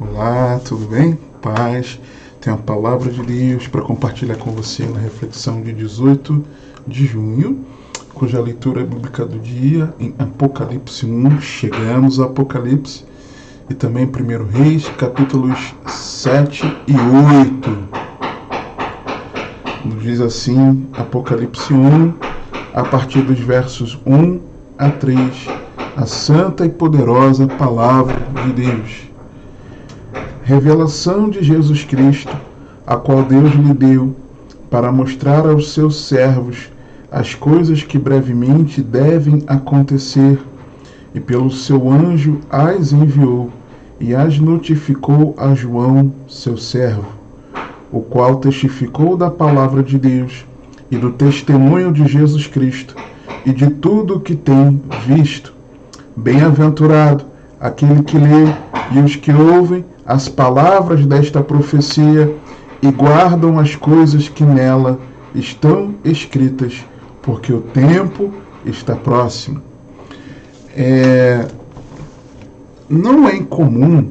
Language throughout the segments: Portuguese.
Olá, tudo bem? Paz. Tenho a palavra de Deus para compartilhar com você na reflexão de 18 de junho, cuja leitura bíblica do dia em Apocalipse 1. Chegamos a Apocalipse e também 1 Reis, capítulos 7 e 8. Nos diz assim, Apocalipse 1, a partir dos versos 1 a 3, a santa e poderosa palavra de Deus. Revelação de Jesus Cristo, a qual Deus lhe deu, para mostrar aos seus servos as coisas que brevemente devem acontecer, e pelo seu anjo as enviou, e as notificou a João, seu servo, o qual testificou da palavra de Deus, e do testemunho de Jesus Cristo, e de tudo o que tem visto. Bem-aventurado aquele que lê e os que ouvem as palavras desta profecia e guardam as coisas que nela estão escritas, porque o tempo está próximo. Não é incomum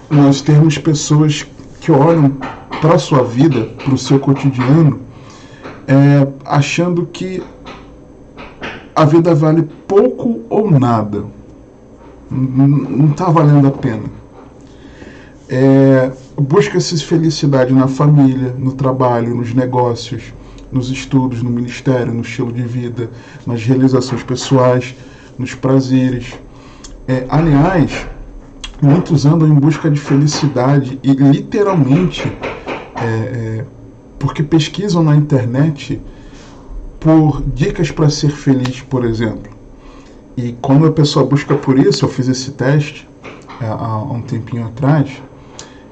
nós termos pessoas que olham para a sua vida, para o seu cotidiano, achando que a vida vale pouco ou nada. Não está valendo a pena. Busca-se felicidade na família, no trabalho, nos negócios, nos estudos, no ministério, no estilo de vida, nas realizações pessoais, nos prazeres. Aliás, muitos andam em busca de felicidade e literalmente porque pesquisam na internet por dicas para ser feliz, por exemplo. E quando a pessoa busca por isso, eu fiz esse teste há um tempinho atrás,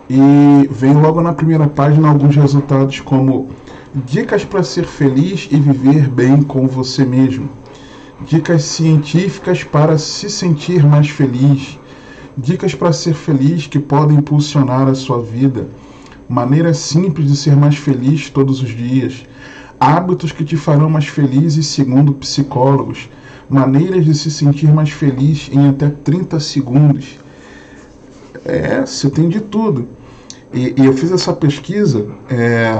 e vem logo na primeira página alguns resultados como dicas para ser feliz e viver bem com você mesmo, dicas científicas para se sentir mais feliz, dicas para ser feliz que podem impulsionar a sua vida, maneiras simples de ser mais feliz todos os dias, hábitos que te farão mais felizes segundo psicólogos, maneiras de se sentir mais feliz em até 30 segundos. Você tem de tudo. E eu fiz essa pesquisa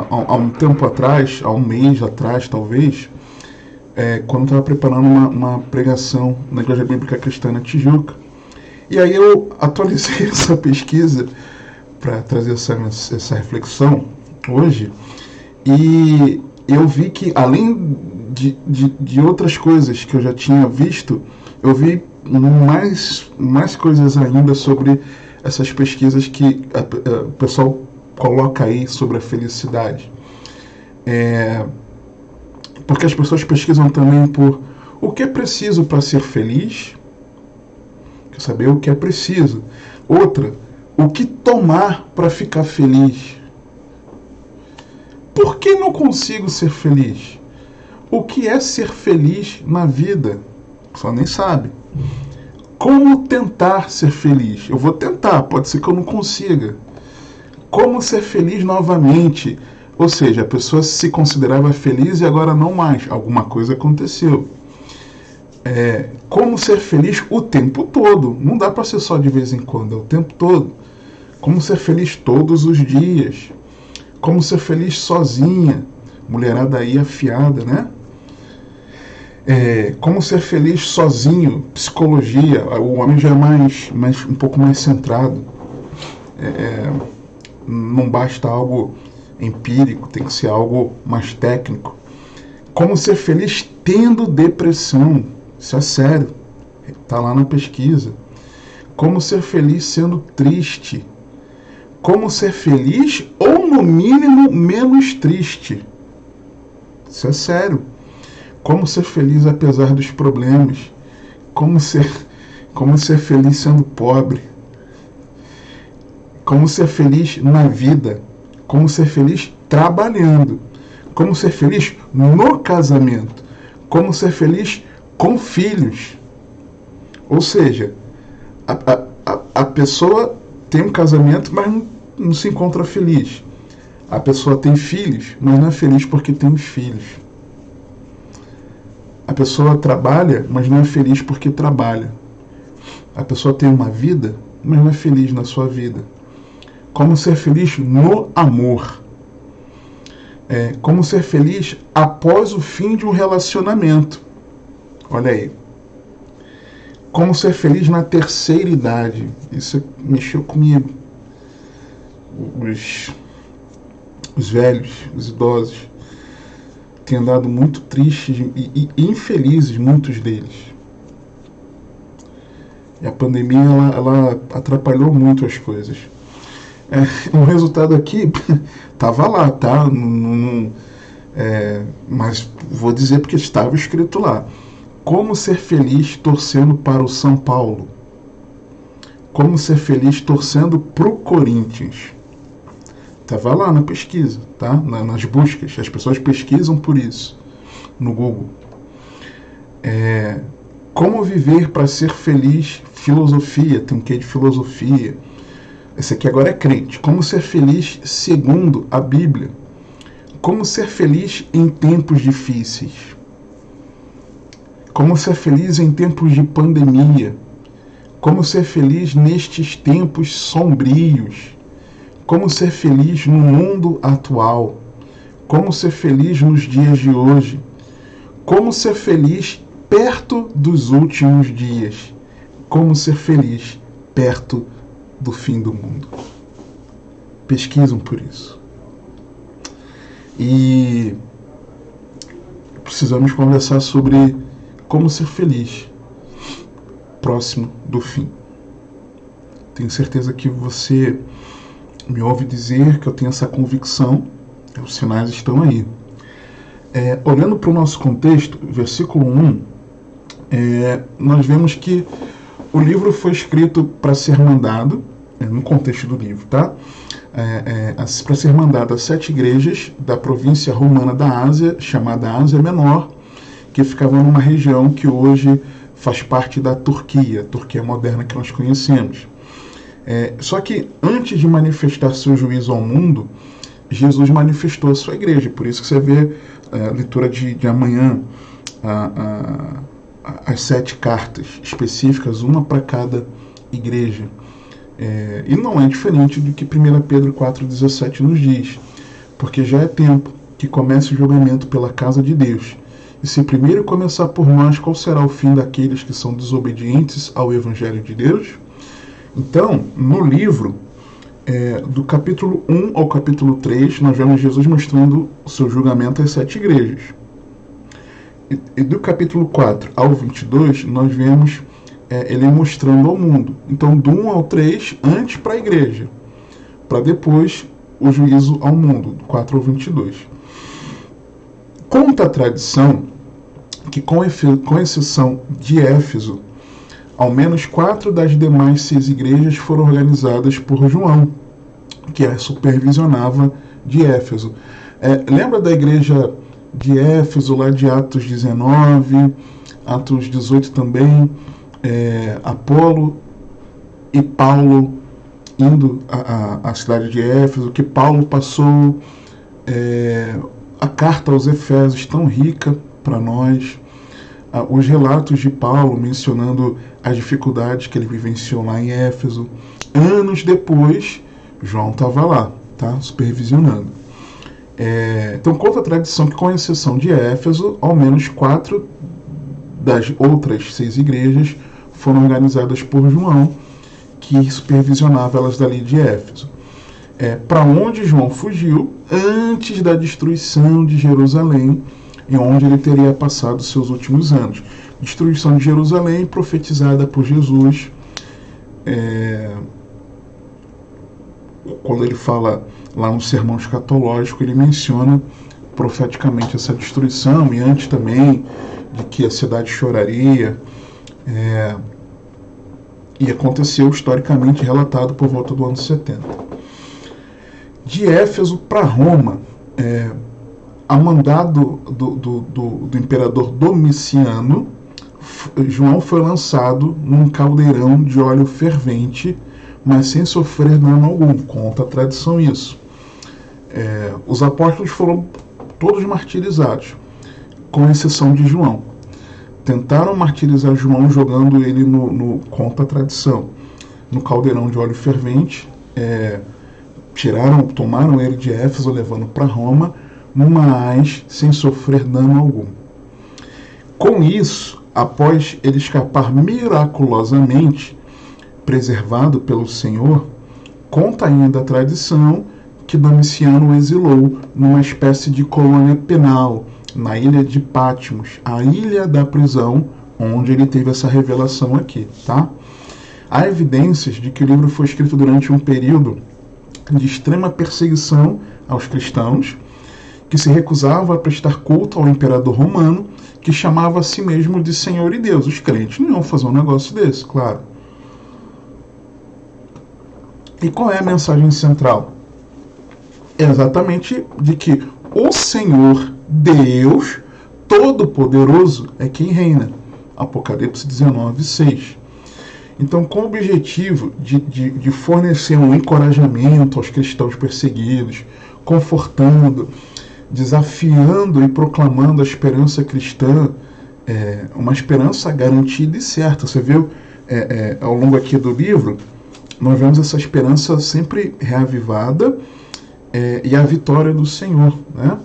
há um tempo atrás, há um mês atrás talvez, quando estava preparando uma pregação na Igreja Bíblica Cristã na Tijuca. E aí eu atualizei essa pesquisa para trazer essa reflexão hoje, e eu vi que além de outras coisas que eu já tinha visto, eu vi mais coisas ainda sobre essas pesquisas que o pessoal coloca aí sobre a felicidade. Porque as pessoas pesquisam também por o que é preciso para ser feliz. Quer saber o que é preciso. Outra, o que tomar para ficar feliz. Por que não consigo ser feliz? O que é ser feliz na vida? Só nem sabe. Como tentar ser feliz? Eu vou tentar, pode ser que eu não consiga. Como ser feliz novamente? Ou seja, a pessoa se considerava feliz e agora não mais. Alguma coisa aconteceu. Como ser feliz o tempo todo? Não dá para ser só de vez em quando, é o tempo todo. Como ser feliz todos os dias? Como ser feliz sozinha? Mulherada aí afiada, né? Como ser feliz sozinho, psicologia, o homem já é um pouco mais centrado. Não basta algo empírico, tem que ser algo mais técnico. Como ser feliz tendo depressão, isso é sério, está lá na pesquisa. Como ser feliz sendo triste. Como ser feliz ou, no mínimo, menos triste, isso é sério. Como ser feliz apesar dos problemas. Como ser feliz sendo pobre. Como ser feliz na vida. Como ser feliz trabalhando. Como ser feliz no casamento. Como ser feliz com filhos. Ou seja, a pessoa tem um casamento, mas não se encontra feliz. A pessoa tem filhos, mas não é feliz porque tem os filhos. A pessoa trabalha, mas não é feliz porque trabalha. A pessoa tem uma vida, mas não é feliz na sua vida. Como ser feliz no amor. Como ser feliz após o fim de um relacionamento. Olha aí. Como ser feliz na terceira idade. Isso mexeu comigo. Os velhos, os idosos, têm andado muito tristes e infelizes, muitos deles. E a pandemia ela atrapalhou muito as coisas. O resultado aqui estava lá, tá? Mas vou dizer porque estava escrito lá. Como ser feliz torcendo para o São Paulo? Como ser feliz torcendo para o Corinthians? Estava lá na pesquisa, tá? Nas buscas. As pessoas pesquisam por isso no Google. Como viver para ser feliz? Filosofia, tem um quê de filosofia. Esse aqui agora é crente. Como ser feliz segundo a Bíblia? Como ser feliz em tempos difíceis? Como ser feliz em tempos de pandemia? Como ser feliz nestes tempos sombrios? Como ser feliz no mundo atual? Como ser feliz nos dias de hoje? Como ser feliz perto dos últimos dias? Como ser feliz perto do fim do mundo? Pesquisam por isso. E precisamos conversar sobre como ser feliz próximo do fim. Tenho certeza que você me ouve dizer que eu tenho essa convicção. Os sinais estão aí. Olhando para o nosso contexto, versículo 1, nós vemos que o livro foi escrito para ser mandado, no contexto do livro, tá? Para ser mandado a 7 igrejas da província romana da Ásia, chamada Ásia Menor, que ficava numa região que hoje faz parte da Turquia, a Turquia moderna que nós conhecemos. Só que antes de manifestar seu juízo ao mundo, Jesus manifestou a sua igreja. Por isso que você vê a leitura de amanhã, as 7 cartas específicas, uma para cada igreja. E não é diferente do que 1 Pedro 4,17 nos diz, porque já é tempo que comece o julgamento pela casa de Deus. E se primeiro começar por nós, qual será o fim daqueles que são desobedientes ao Evangelho de Deus? Então, no livro, do capítulo 1 ao capítulo 3, nós vemos Jesus mostrando o seu julgamento às 7 igrejas. E do capítulo 4 ao 22, nós vemos ele mostrando ao mundo. Então, do 1 ao 3, antes para a igreja, para depois o juízo ao mundo, do 4 ao 22. Conta a tradição que, com exceção de Éfeso, ao menos 4 das demais 6 igrejas foram organizadas por João, que supervisionava de Éfeso. Lembra da igreja de Éfeso, lá de Atos 19, Atos 18 também, Apolo e Paulo indo à cidade de Éfeso, que Paulo passou a carta aos Efésios, tão rica para nós, os relatos de Paulo mencionando as dificuldades que ele vivenciou lá em Éfeso. Anos depois, João estava lá, tá, supervisionando. Então, conta a tradição que, com exceção de Éfeso, ao menos 4 das outras 6 igrejas foram organizadas por João, que supervisionava elas dali de Éfeso. Para onde João fugiu antes da destruição de Jerusalém, e onde ele teria passado seus últimos anos. Destruição de Jerusalém, profetizada por Jesus, quando ele fala lá no sermão escatológico, ele menciona profeticamente essa destruição, e antes também de que a cidade choraria, e aconteceu historicamente, relatado por volta do ano 70. De Éfeso para Roma, a mandado do imperador Domiciano, João foi lançado num caldeirão de óleo fervente, mas sem sofrer dano algum. Conta a tradição isso. Os apóstolos foram todos martirizados, com exceção de João. Tentaram martirizar João jogando ele conta a tradição, no caldeirão de óleo fervente, tomaram ele de Éfeso, levando para Roma, mas sem sofrer dano algum. Com isso, após ele escapar miraculosamente, preservado pelo Senhor, conta ainda a tradição que Domiciano o exilou numa espécie de colônia penal, na ilha de Patmos, a ilha da prisão, onde ele teve essa revelação aqui, tá? Há evidências de que o livro foi escrito durante um período de extrema perseguição aos cristãos, que se recusavam a prestar culto ao imperador romano, que chamava a si mesmo de Senhor e Deus. Os crentes não iam fazer um negócio desse, claro. E qual é a mensagem central? É exatamente de que o Senhor Deus Todo-Poderoso é quem reina. Apocalipse 19:6. Então, com o objetivo de fornecer um encorajamento aos cristãos perseguidos, confortando, desafiando e proclamando a esperança cristã, uma esperança garantida e certa. Você viu, ao longo aqui do livro, nós vemos essa esperança sempre reavivada e a vitória do Senhor, né?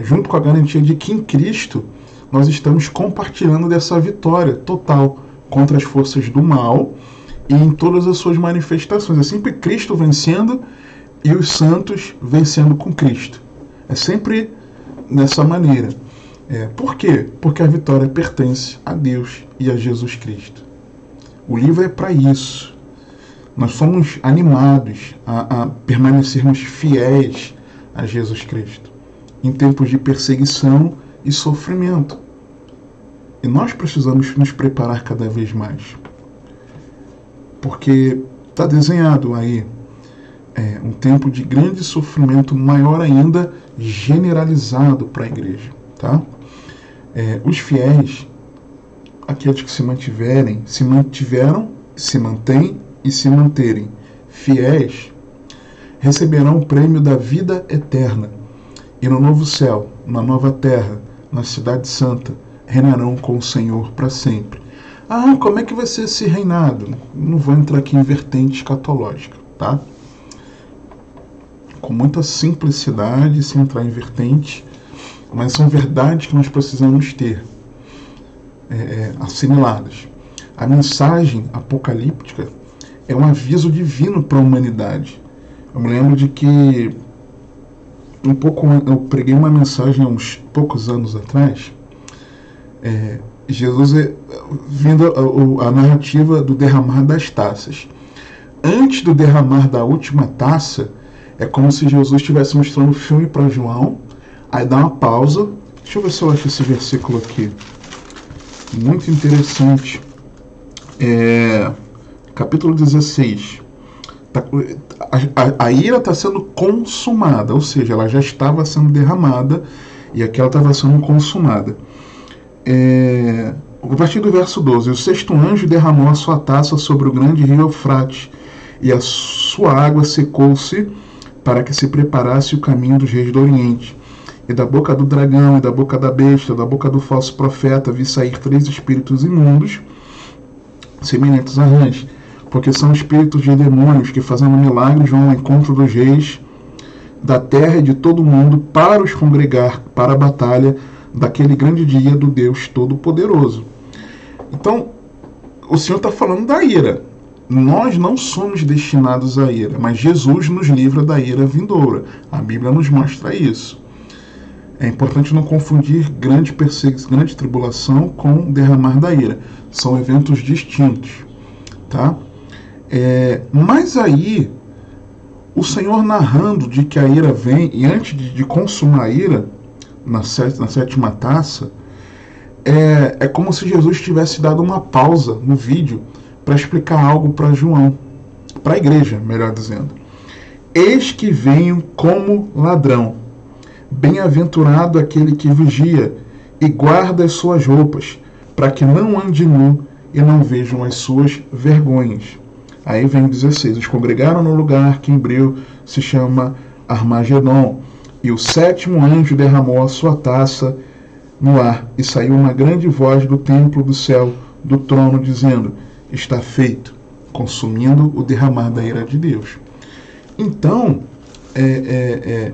Junto com a garantia de que em Cristo nós estamos compartilhando dessa vitória total contra as forças do mal e em todas as suas manifestações. É sempre Cristo vencendo e os santos vencendo com Cristo. É sempre dessa maneira. Por quê? Porque a vitória pertence a Deus e a Jesus Cristo. O livro é para isso. Nós somos animados a permanecermos fiéis a Jesus Cristo em tempos de perseguição e sofrimento. E nós precisamos nos preparar cada vez mais. Porque está desenhado aí um tempo de grande sofrimento, maior ainda, generalizado para a igreja. Tá? Os fiéis, aqueles que se mantêm, se mantêm e se manterem fiéis, receberão o prêmio da vida eterna. E no novo céu, na nova terra, na cidade santa, reinarão com o Senhor para sempre. Como é que vai ser esse reinado? Não vou entrar aqui em vertente escatológica, tá? Com muita simplicidade, sem entrar em vertente, mas são verdades que nós precisamos ter assimiladas. A mensagem apocalíptica é um aviso divino para a humanidade. Eu me lembro de que eu preguei uma mensagem há uns poucos anos atrás, Jesus vindo a narrativa do derramar das taças. Antes do derramar da última taça, é como se Jesus estivesse mostrando o filme para João, aí dá uma pausa. Deixa eu ver se eu acho esse versículo aqui. Muito interessante. Capítulo 16. A ira está sendo consumada, ou seja, ela já estava sendo derramada e aqui ela estava sendo consumada. A partir do verso 12: o sexto anjo derramou a sua taça sobre o grande rio Eufrates, e a sua água secou-se para que se preparasse o caminho dos reis do Oriente. E da boca do dragão, e da boca da besta, da boca do falso profeta, vi sair 3 espíritos imundos, semelhantes a rãs, porque são espíritos de demônios que, fazendo milagres, vão ao encontro dos reis da terra e de todo o mundo para os congregar para a batalha daquele grande dia do Deus Todo-Poderoso. Então, o Senhor está falando da ira. Nós não somos destinados à ira, mas Jesus nos livra da ira vindoura. A Bíblia nos mostra isso. É importante não confundir grande tribulação com derramar da ira. São eventos distintos. Tá? Mas aí, o Senhor narrando de que a ira vem, e antes de consumar a ira, na sétima taça, é como se Jesus tivesse dado uma pausa no vídeo para explicar algo para João, para a igreja, melhor dizendo. Eis que venho como ladrão. Bem-aventurado aquele que vigia e guarda as suas roupas, para que não ande nu e não vejam as suas vergonhas. Aí vem o 16. Os congregaram no lugar que em hebreu se chama Armagedon. E o sétimo anjo derramou a sua taça no ar, e saiu uma grande voz do templo do céu, do trono, dizendo: está feito. consumindo o derramar da ira de Deus. Então,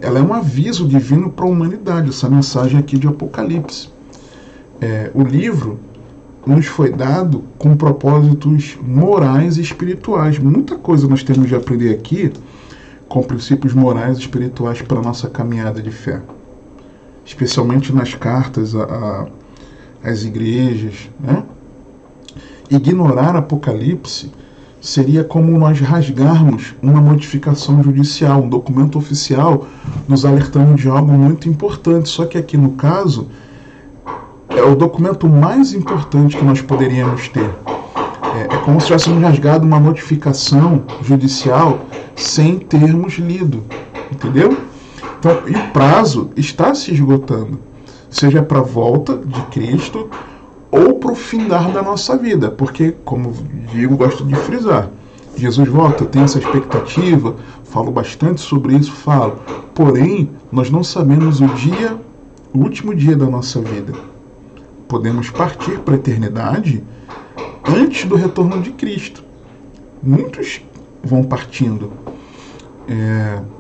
ela é um aviso divino para a humanidade, essa mensagem aqui de Apocalipse. O livro nos foi dado com propósitos morais e espirituais. Muita coisa nós temos de aprender aqui com princípios morais e espirituais para a nossa caminhada de fé. Especialmente nas cartas às igrejas, né? Ignorar Apocalipse seria como nós rasgarmos uma notificação judicial, um documento oficial nos alertando de algo muito importante. Só que aqui no caso é o documento mais importante que nós poderíamos ter. É como se tivéssemos rasgado uma notificação judicial sem termos lido, entendeu? Então, e o prazo está se esgotando, seja para a volta de Cristo ou para o findar da nossa vida, porque, como digo, gosto de frisar, Jesus volta, eu tenho essa expectativa, falo bastante sobre isso, porém, nós não sabemos o último dia da nossa vida. Podemos partir para a eternidade antes do retorno de Cristo. Muitos vão partindo.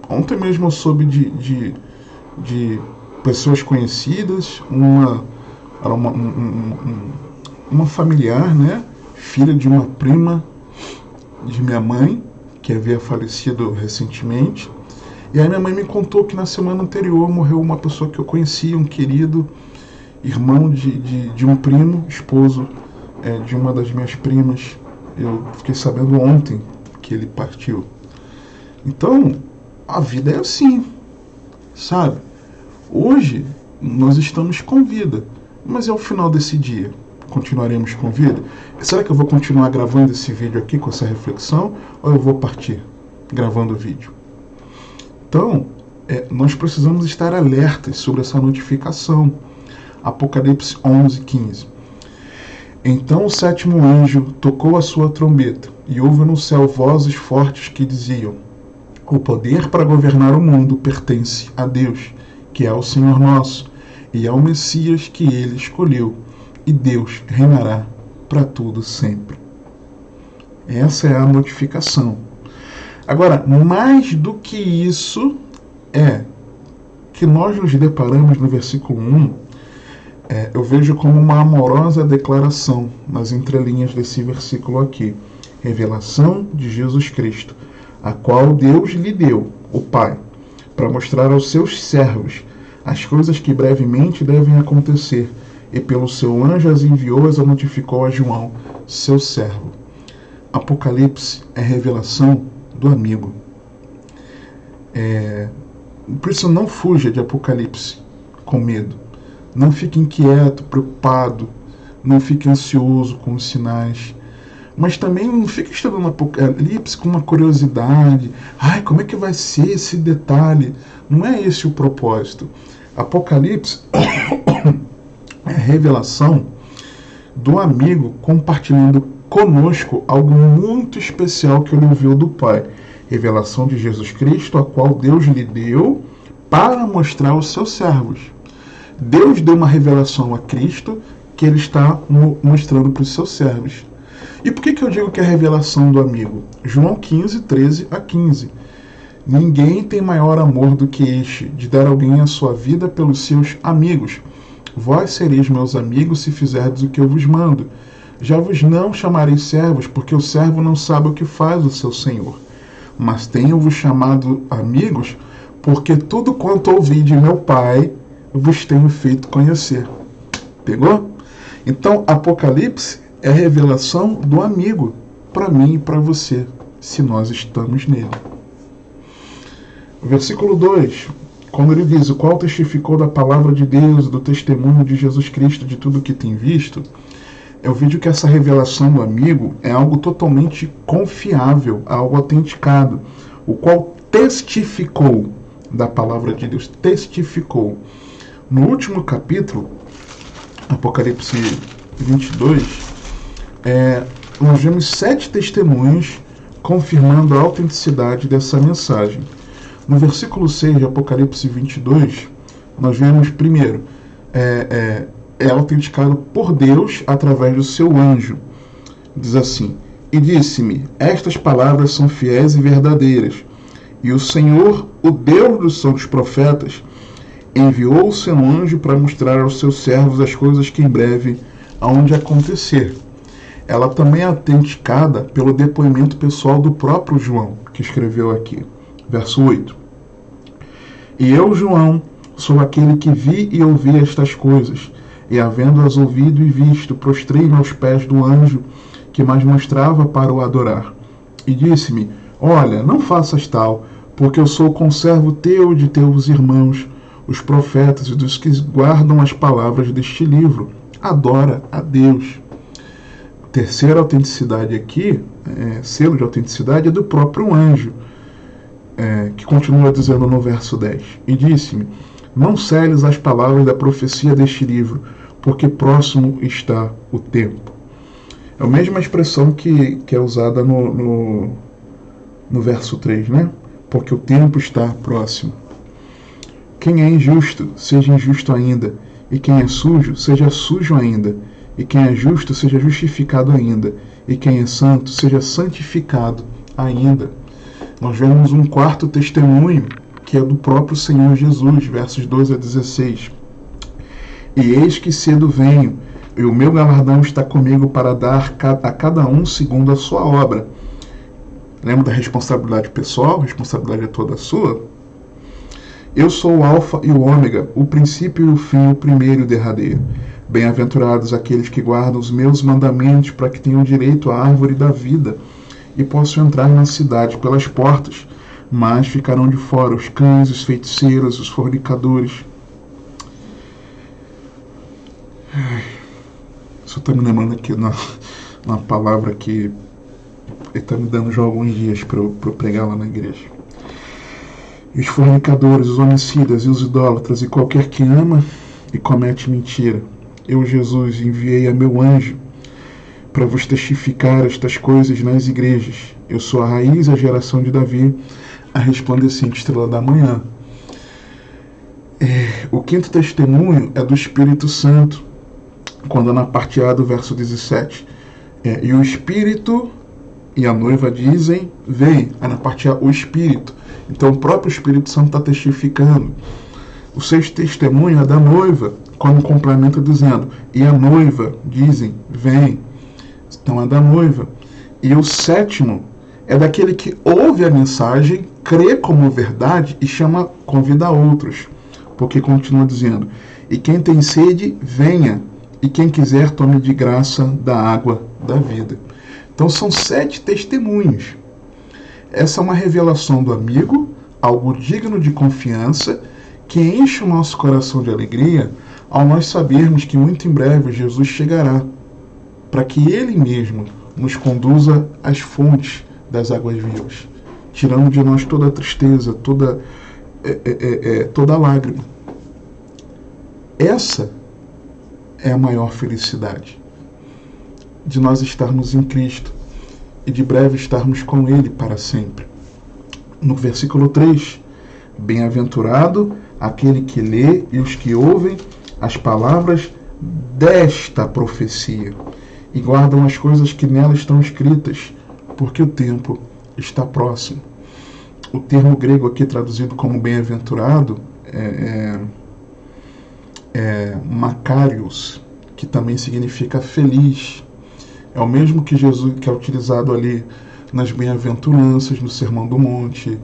Ontem mesmo eu soube de pessoas conhecidas, uma familiar, né, filha de uma prima de minha mãe, que havia falecido recentemente. E aí minha mãe me contou que na semana anterior morreu uma pessoa que eu conhecia, um querido irmão de um primo, esposo de uma das minhas primas. Eu fiquei sabendo ontem que ele partiu. Então, a vida é assim, sabe? Hoje nós estamos com vida, mas ao final desse dia, continuaremos com vida? Será que eu vou continuar gravando esse vídeo aqui com essa reflexão, ou eu vou partir gravando o vídeo? Então, nós precisamos estar alertas sobre essa notificação. Apocalipse 11:15. Então o sétimo anjo tocou a sua trombeta, e houve no céu vozes fortes que diziam: o poder para governar o mundo pertence a Deus, que é o Senhor nosso, e ao Messias que ele escolheu, e Deus reinará para tudo sempre. Essa é a notificação. Agora, mais do que isso, que nós nos deparamos no versículo 1, eu vejo como uma amorosa declaração nas entrelinhas desse versículo aqui. Revelação de Jesus Cristo, a qual Deus lhe deu, o Pai, para mostrar aos seus servos as coisas que brevemente devem acontecer, e pelo seu anjo as enviou, as notificou a João, seu servo. Apocalipse é revelação do amigo. Por isso não fuja de Apocalipse com medo. Não fique inquieto, preocupado, não fique ansioso com os sinais. Mas também não fique estudando Apocalipse com uma curiosidade. Como é que vai ser esse detalhe? Não é esse o propósito. Apocalipse é a revelação do amigo compartilhando conosco algo muito especial que ele ouviu do Pai. Revelação de Jesus Cristo, a qual Deus lhe deu para mostrar aos seus servos. Deus deu uma revelação a Cristo que ele está mostrando para os seus servos. E por que eu digo que é a revelação do amigo? João 15, 13 a 15. Ninguém tem maior amor do que este, de dar alguém a sua vida pelos seus amigos. Vós sereis meus amigos se fizerdes o que eu vos mando. Já vos não chamarei servos, porque o servo não sabe o que faz o seu senhor. Mas tenho-vos chamado amigos, porque tudo quanto ouvi de meu Pai vos tenho feito conhecer. Pegou? Então, Apocalipse é a revelação do amigo para mim e para você, se nós estamos nele. Versículo 2, quando ele diz: o qual testificou da palavra de Deus, do testemunho de Jesus Cristo, de tudo que tem visto, eu vejo que essa revelação do amigo é algo totalmente confiável, algo autenticado, o qual testificou da palavra de Deus, testificou. No último capítulo, Apocalipse 22, nós vemos 7 testemunhos confirmando a autenticidade dessa mensagem. No versículo 6 de Apocalipse 22, nós vemos, primeiro, é autenticado por Deus através do seu anjo. Diz assim: E disse-me: estas palavras são fiéis e verdadeiras. E o Senhor, o Deus dos santos profetas, enviou o seu anjo para mostrar aos seus servos as coisas que em breve hão de acontecer. Ela também é autenticada pelo depoimento pessoal do próprio João, que escreveu aqui. Verso 8. E eu, João, sou aquele que vi e ouvi estas coisas, e havendo-as ouvido e visto, prostrei-me aos pés do anjo que mais mostrava para o adorar. E disse-me: olha, não faças tal, porque eu sou conservo teu e de teus irmãos, os profetas e dos que guardam as palavras deste livro. Adora a Deus. Terceira autenticidade aqui, selo de autenticidade, é do próprio anjo, que continua dizendo no verso 10. E disse-me: não celes as palavras da profecia deste livro, porque próximo está o tempo. É a mesma expressão que é usada no verso 3, né? Porque o tempo está próximo. Quem é injusto, seja injusto ainda. E quem é sujo, seja sujo ainda. E quem é justo, seja justificado ainda. E quem é santo, seja santificado ainda. Nós vemos um quarto testemunho, que é do próprio Senhor Jesus, versos 2 a 16. E eis que cedo venho, e o meu galardão está comigo para dar a cada um segundo a sua obra. Lembra da responsabilidade pessoal? A responsabilidade é toda sua. Eu sou o alfa e o ômega, o princípio e o fim, o primeiro e o derradeiro. Bem-aventurados aqueles que guardam os meus mandamentos, para que tenham direito à árvore da vida e possam entrar na cidade pelas portas, mas ficarão de fora os cães, os feiticeiros, os fornicadores. Isso está me lembrando aqui uma palavra que ele está me dando já há alguns dias para eu pregar lá na igreja. E os fornicadores, os homicidas e os idólatras e qualquer que ama e comete mentira. Eu, Jesus, enviei a meu anjo para vos testificar estas coisas nas igrejas. Eu sou a raiz, a geração de Davi, a resplandecente estrela da manhã. O quinto testemunho é do Espírito Santo, quando na parte A do verso 17. E o Espírito e a noiva dizem, vem. Aí na parte A, o Espírito. Então o próprio Espírito Santo está testificando. O sexto testemunho é da noiva, quando complementa dizendo, e a noiva dizem, vem. Então é da noiva. E o sétimo é daquele que ouve a mensagem, crê como verdade e convida outros. Porque continua dizendo, e quem tem sede, venha. E quem quiser, tome de graça da água da vida. Então são 7 testemunhos. Essa é uma revelação do amigo, algo digno de confiança, que enche o nosso coração de alegria ao nós sabermos que muito em breve Jesus chegará, para que Ele mesmo nos conduza às fontes das águas vivas, tirando de nós toda a tristeza, toda a lágrima. Essa é a maior felicidade, de nós estarmos em Cristo e de breve estarmos com Ele para sempre. No versículo 3, bem-aventurado aquele que lê e os que ouvem as palavras desta profecia e guardam as coisas que nela estão escritas, porque o tempo está próximo. O termo grego aqui traduzido como bem-aventurado é makarios, que também significa feliz. É o mesmo que Jesus, que é utilizado ali nas bem-aventuranças, no Sermão do Monte,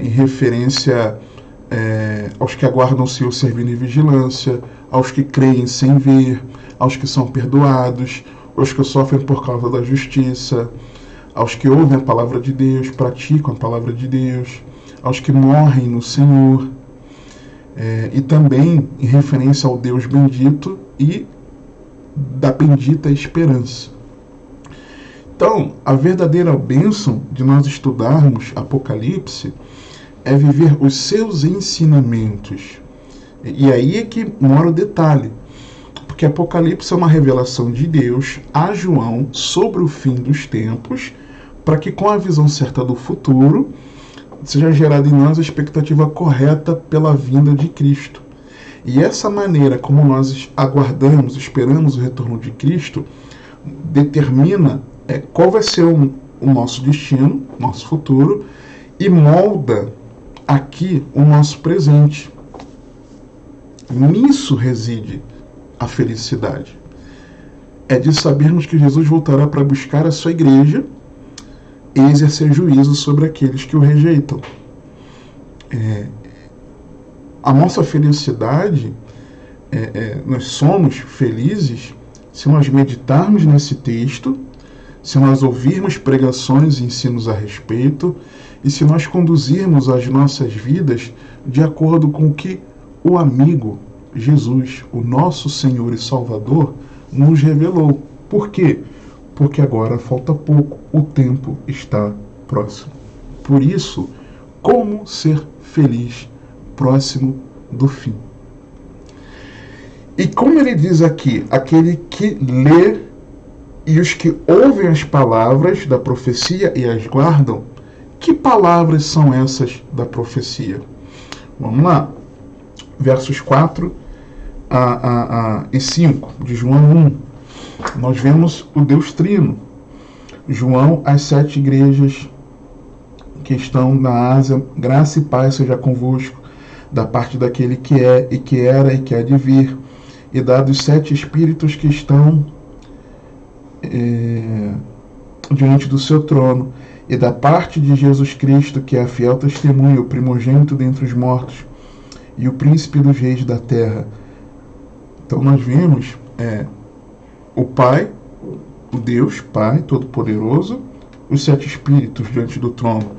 em referência aos que aguardam o Senhor servindo em vigilância, aos que creem sem ver, aos que são perdoados, aos que sofrem por causa da justiça, aos que ouvem a palavra de Deus, praticam a palavra de Deus, aos que morrem no Senhor, e também em referência ao Deus bendito e da bendita esperança. Então, a verdadeira bênção de nós estudarmos Apocalipse é viver os seus ensinamentos. E aí é que mora o detalhe, porque Apocalipse é uma revelação de Deus a João sobre o fim dos tempos, para que com a visão certa do futuro seja gerada em nós a expectativa correta pela vinda de Cristo. E essa maneira como nós aguardamos, esperamos o retorno de Cristo, determina qual vai ser o nosso destino, nosso futuro, e molda aqui o nosso presente. Nisso reside a felicidade. É de sabermos que Jesus voltará para buscar a sua igreja e exercer juízo sobre aqueles que o rejeitam. A nossa felicidade, nós somos felizes se nós meditarmos nesse texto, se nós ouvirmos pregações e ensinos a respeito, e se nós conduzirmos as nossas vidas de acordo com o que o amigo Jesus, o nosso Senhor e Salvador, nos revelou. Por quê? Porque agora falta pouco, o tempo está próximo. Por isso, como ser feliz próximo do fim? E como ele diz aqui, aquele que lê e os que ouvem as palavras da profecia e as guardam, que palavras são essas da profecia? Vamos lá. Versos 4 e 5 de João 1. Nós vemos o Deus Trino. João, as 7 igrejas que estão na Ásia, graça e paz seja convosco, da parte daquele que é, e que era, e que há de vir, e dados 7 espíritos que estão diante do seu trono, e da parte de Jesus Cristo, que é a fiel testemunha, o primogênito dentre os mortos, e o príncipe dos reis da terra. Então nós vemos o Pai, o Deus Pai Todo-Poderoso, os 7 espíritos diante do trono,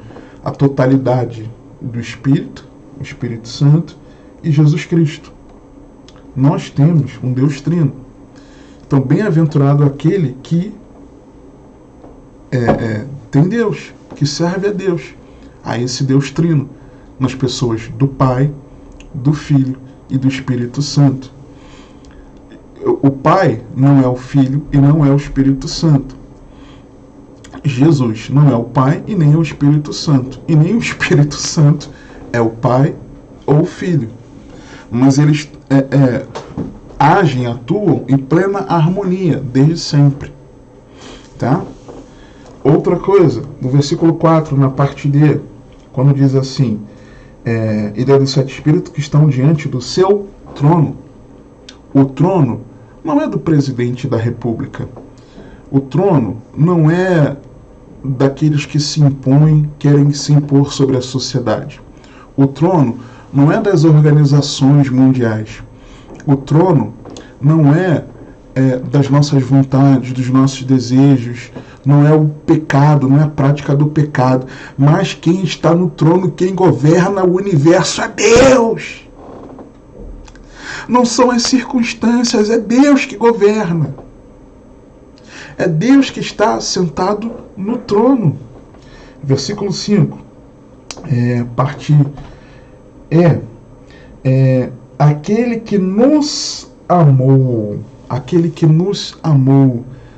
a totalidade do Espírito, o Espírito Santo e Jesus Cristo. Nós temos um Deus Trino. Então, bem-aventurado aquele que tem Deus, que serve a Deus, a esse Deus Trino, nas pessoas do Pai, do Filho e do Espírito Santo. O Pai não é o Filho e não é o Espírito Santo. Jesus não é o Pai e nem é o Espírito Santo. E nem o Espírito Santo é o Pai ou o Filho. Mas eles agem, atuam em plena harmonia desde sempre. Tá? Outra coisa, no versículo 4, na parte D, quando diz assim, e dos 7 espíritos que estão diante do seu trono. O trono não é do presidente da República. O trono não é daqueles que se impõem, querem se impor sobre a sociedade. O trono não é das organizações mundiais. O trono não é das nossas vontades, dos nossos desejos, não é o pecado, não é a prática do pecado, mas quem está no trono, quem governa o universo é Deus. Não são as circunstâncias, é Deus que governa. É Deus que está sentado no trono. Versículo 5, parte aquele que nos amou,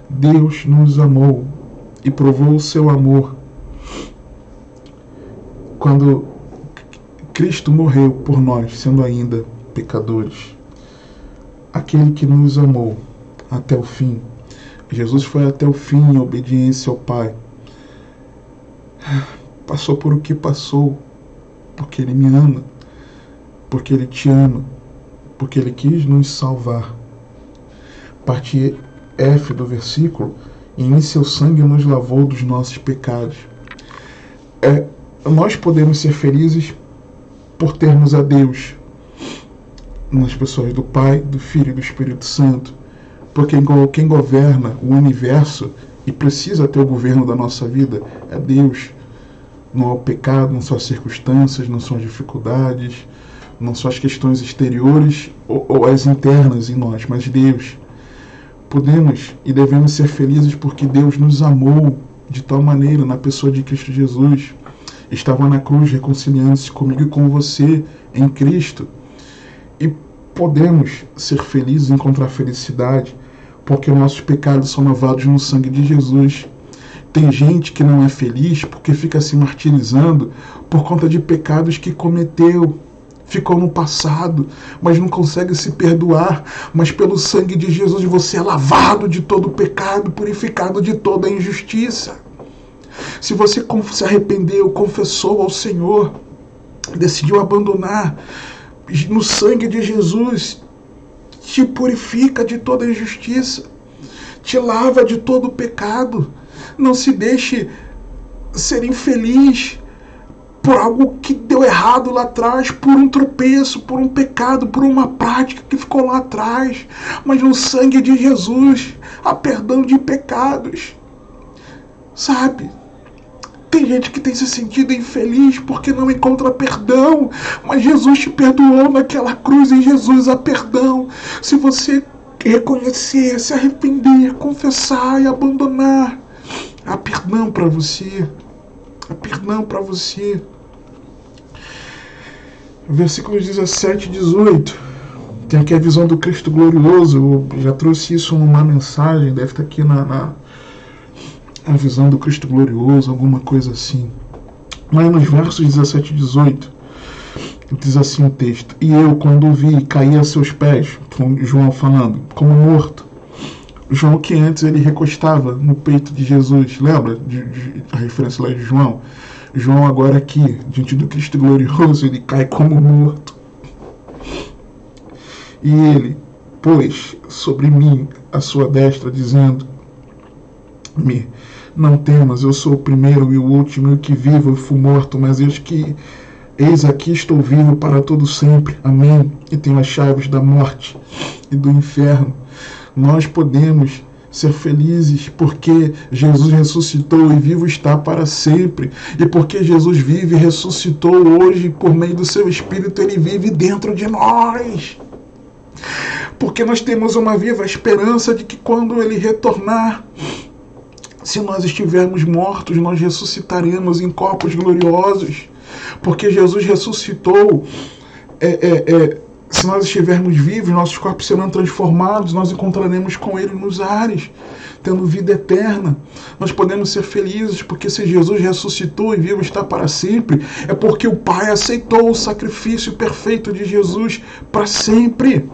Deus nos amou e provou o seu amor quando Cristo morreu por nós, sendo ainda pecadores. Aquele que nos amou até o fim. Jesus foi até o fim em obediência ao Pai. Passou por o que passou, porque Ele me ama, porque Ele te ama, porque Ele quis nos salvar. Parte F do versículo, e em seu sangue nos lavou dos nossos pecados. Nós podemos ser felizes por termos a Deus nas pessoas do Pai, do Filho e do Espírito Santo. Porque quem governa o universo e precisa ter o governo da nossa vida é Deus. Não é o pecado, não são as circunstâncias, não são as dificuldades, não são as questões exteriores ou as internas em nós, mas Deus. Podemos e devemos ser felizes porque Deus nos amou de tal maneira na pessoa de Cristo Jesus. Estava na cruz reconciliando-se comigo e com você em Cristo. E podemos ser felizes, encontrar felicidade, porque nossos pecados são lavados no sangue de Jesus. Tem gente que não é feliz porque fica se martirizando por conta de pecados que cometeu. ficou no passado, mas não consegue se perdoar, mas pelo sangue de Jesus você é lavado de todo o pecado, purificado de toda a injustiça. Se você se arrependeu, confessou ao Senhor, decidiu abandonar, no sangue de Jesus te purifica de toda a injustiça, te lava de todo o pecado. Não se deixe ser infeliz por algo que deu errado lá atrás, por um tropeço, por um pecado, por uma prática que ficou lá atrás. Mas no sangue de Jesus há perdão de pecados. Sabe? Tem gente que tem se sentido infeliz porque não encontra perdão, mas Jesus te perdoou naquela cruz, em Jesus há perdão. Se você reconhecer, se arrepender, confessar e abandonar, há perdão para você. Há perdão para você. Versículos 17 e 18. Tem aqui a visão do Cristo glorioso. Eu já trouxe isso numa mensagem, deve estar aqui a visão do Cristo glorioso, alguma coisa assim. Mas nos versos 17 e 18, diz assim o texto: E eu, quando o vi, caí a seus pés, João falando, como morto. João, que antes ele recostava no peito de Jesus, lembra a referência lá de João? João agora aqui, diante do Cristo glorioso, ele cai como morto. E ele pôs sobre mim a sua destra, dizendo-me: Não temas, eu sou o primeiro e o último, e o que vivo, eu fui morto, mas eis aqui estou vivo para todo sempre. Amém. E tenho as chaves da morte e do inferno. Nós podemos ser felizes porque Jesus ressuscitou e vivo está para sempre. E porque Jesus vive e ressuscitou hoje, por meio do seu Espírito, ele vive dentro de nós. Porque nós temos uma viva esperança de que quando ele retornar, se nós estivermos mortos, nós ressuscitaremos em corpos gloriosos. Porque Jesus ressuscitou. Se nós estivermos vivos, nossos corpos serão transformados, nós encontraremos com ele nos ares, tendo vida eterna. Nós podemos ser felizes porque se Jesus ressuscitou e vivo está para sempre, é porque o Pai aceitou o sacrifício perfeito de Jesus para sempre.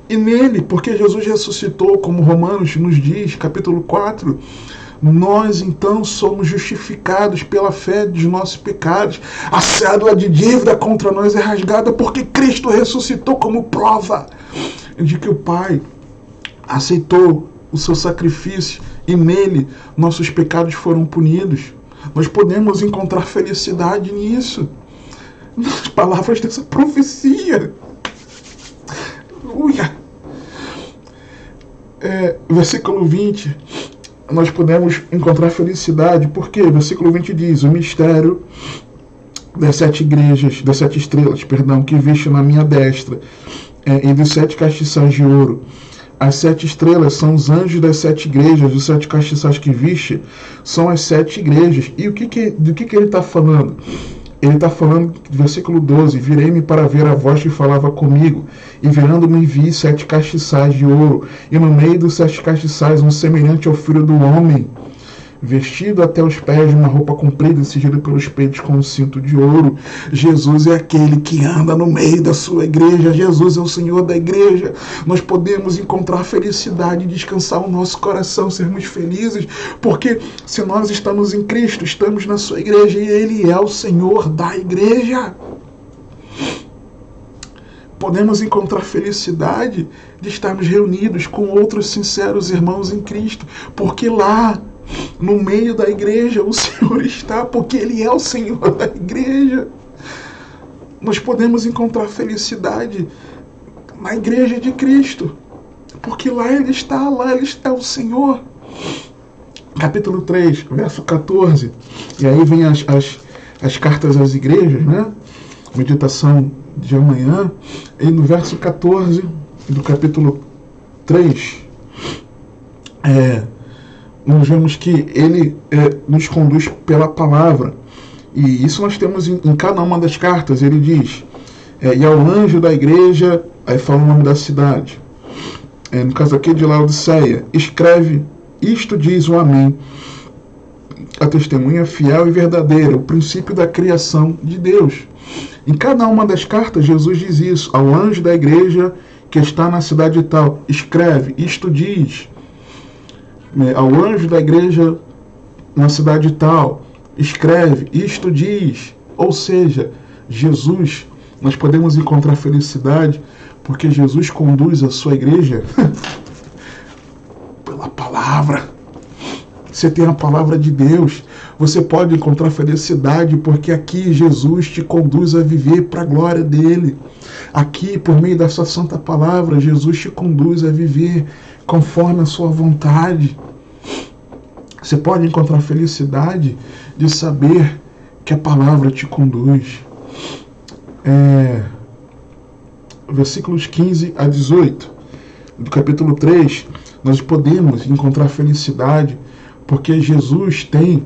E nele, porque Jesus ressuscitou, como Romanos nos diz, capítulo 4, nós então somos justificados pela fé dos nossos pecados. A cédula de dívida contra nós é rasgada porque Cristo ressuscitou, como prova de que o Pai aceitou o seu sacrifício e nele nossos pecados foram punidos. Nós podemos encontrar felicidade nisso, nas palavras dessa profecia. Aleluia. Versículo 20, nós podemos encontrar felicidade, porque versículo 20 diz: o mistério das 7 igrejas, das 7 estrelas, que viste na minha destra, e dos 7 castiçais de ouro. As 7 estrelas são os anjos das 7 igrejas, os 7 castiçais que viste são as 7 igrejas. E do que ele está falando? Ele está falando, versículo 12: virei-me para ver a voz que falava comigo, e virando-me vi 7 castiçais de ouro, e no meio dos 7 castiçais um semelhante ao filho do homem, vestido até os pés de uma roupa comprida e cingido pelos peitos com um cinto de ouro. Jesus é aquele que anda no meio da sua igreja. Jesus é o Senhor da igreja. Nós podemos encontrar felicidade, descansar o nosso coração, sermos felizes, porque se nós estamos em Cristo, estamos na sua igreja e Ele é o Senhor da igreja. Podemos encontrar felicidade de estarmos reunidos com outros sinceros irmãos em Cristo, porque lá no meio da igreja o Senhor está, porque Ele é o Senhor da igreja. Nós podemos encontrar felicidade na igreja de Cristo, porque lá Ele está o Senhor. Capítulo 3, verso 14, e aí vem as cartas às igrejas, né? Meditação de amanhã, e no verso 14 do capítulo 3, nós vemos que ele nos conduz pela palavra. E isso nós temos em cada uma das cartas. Ele diz, e ao anjo da igreja, aí fala o nome da cidade, no caso aqui de Laodiceia, escreve, isto diz o Amém, a testemunha fiel e verdadeira, o princípio da criação de Deus. Em cada uma das cartas, Jesus diz isso. Ao anjo da igreja que está na cidade tal, escreve, isto diz. Ao anjo da igreja na cidade tal, escreve, isto diz. Ou seja, Jesus, nós podemos encontrar felicidade porque Jesus conduz a sua igreja pela palavra. Você tem a palavra de Deus. Você pode encontrar felicidade porque aqui Jesus te conduz a viver para a glória dele. Aqui, por meio da sua santa palavra, Jesus te conduz a viver conforme a sua vontade. Você pode encontrar felicidade de saber que a palavra te conduz. Versículos 15 a 18 do capítulo 3, nós podemos encontrar felicidade porque Jesus tem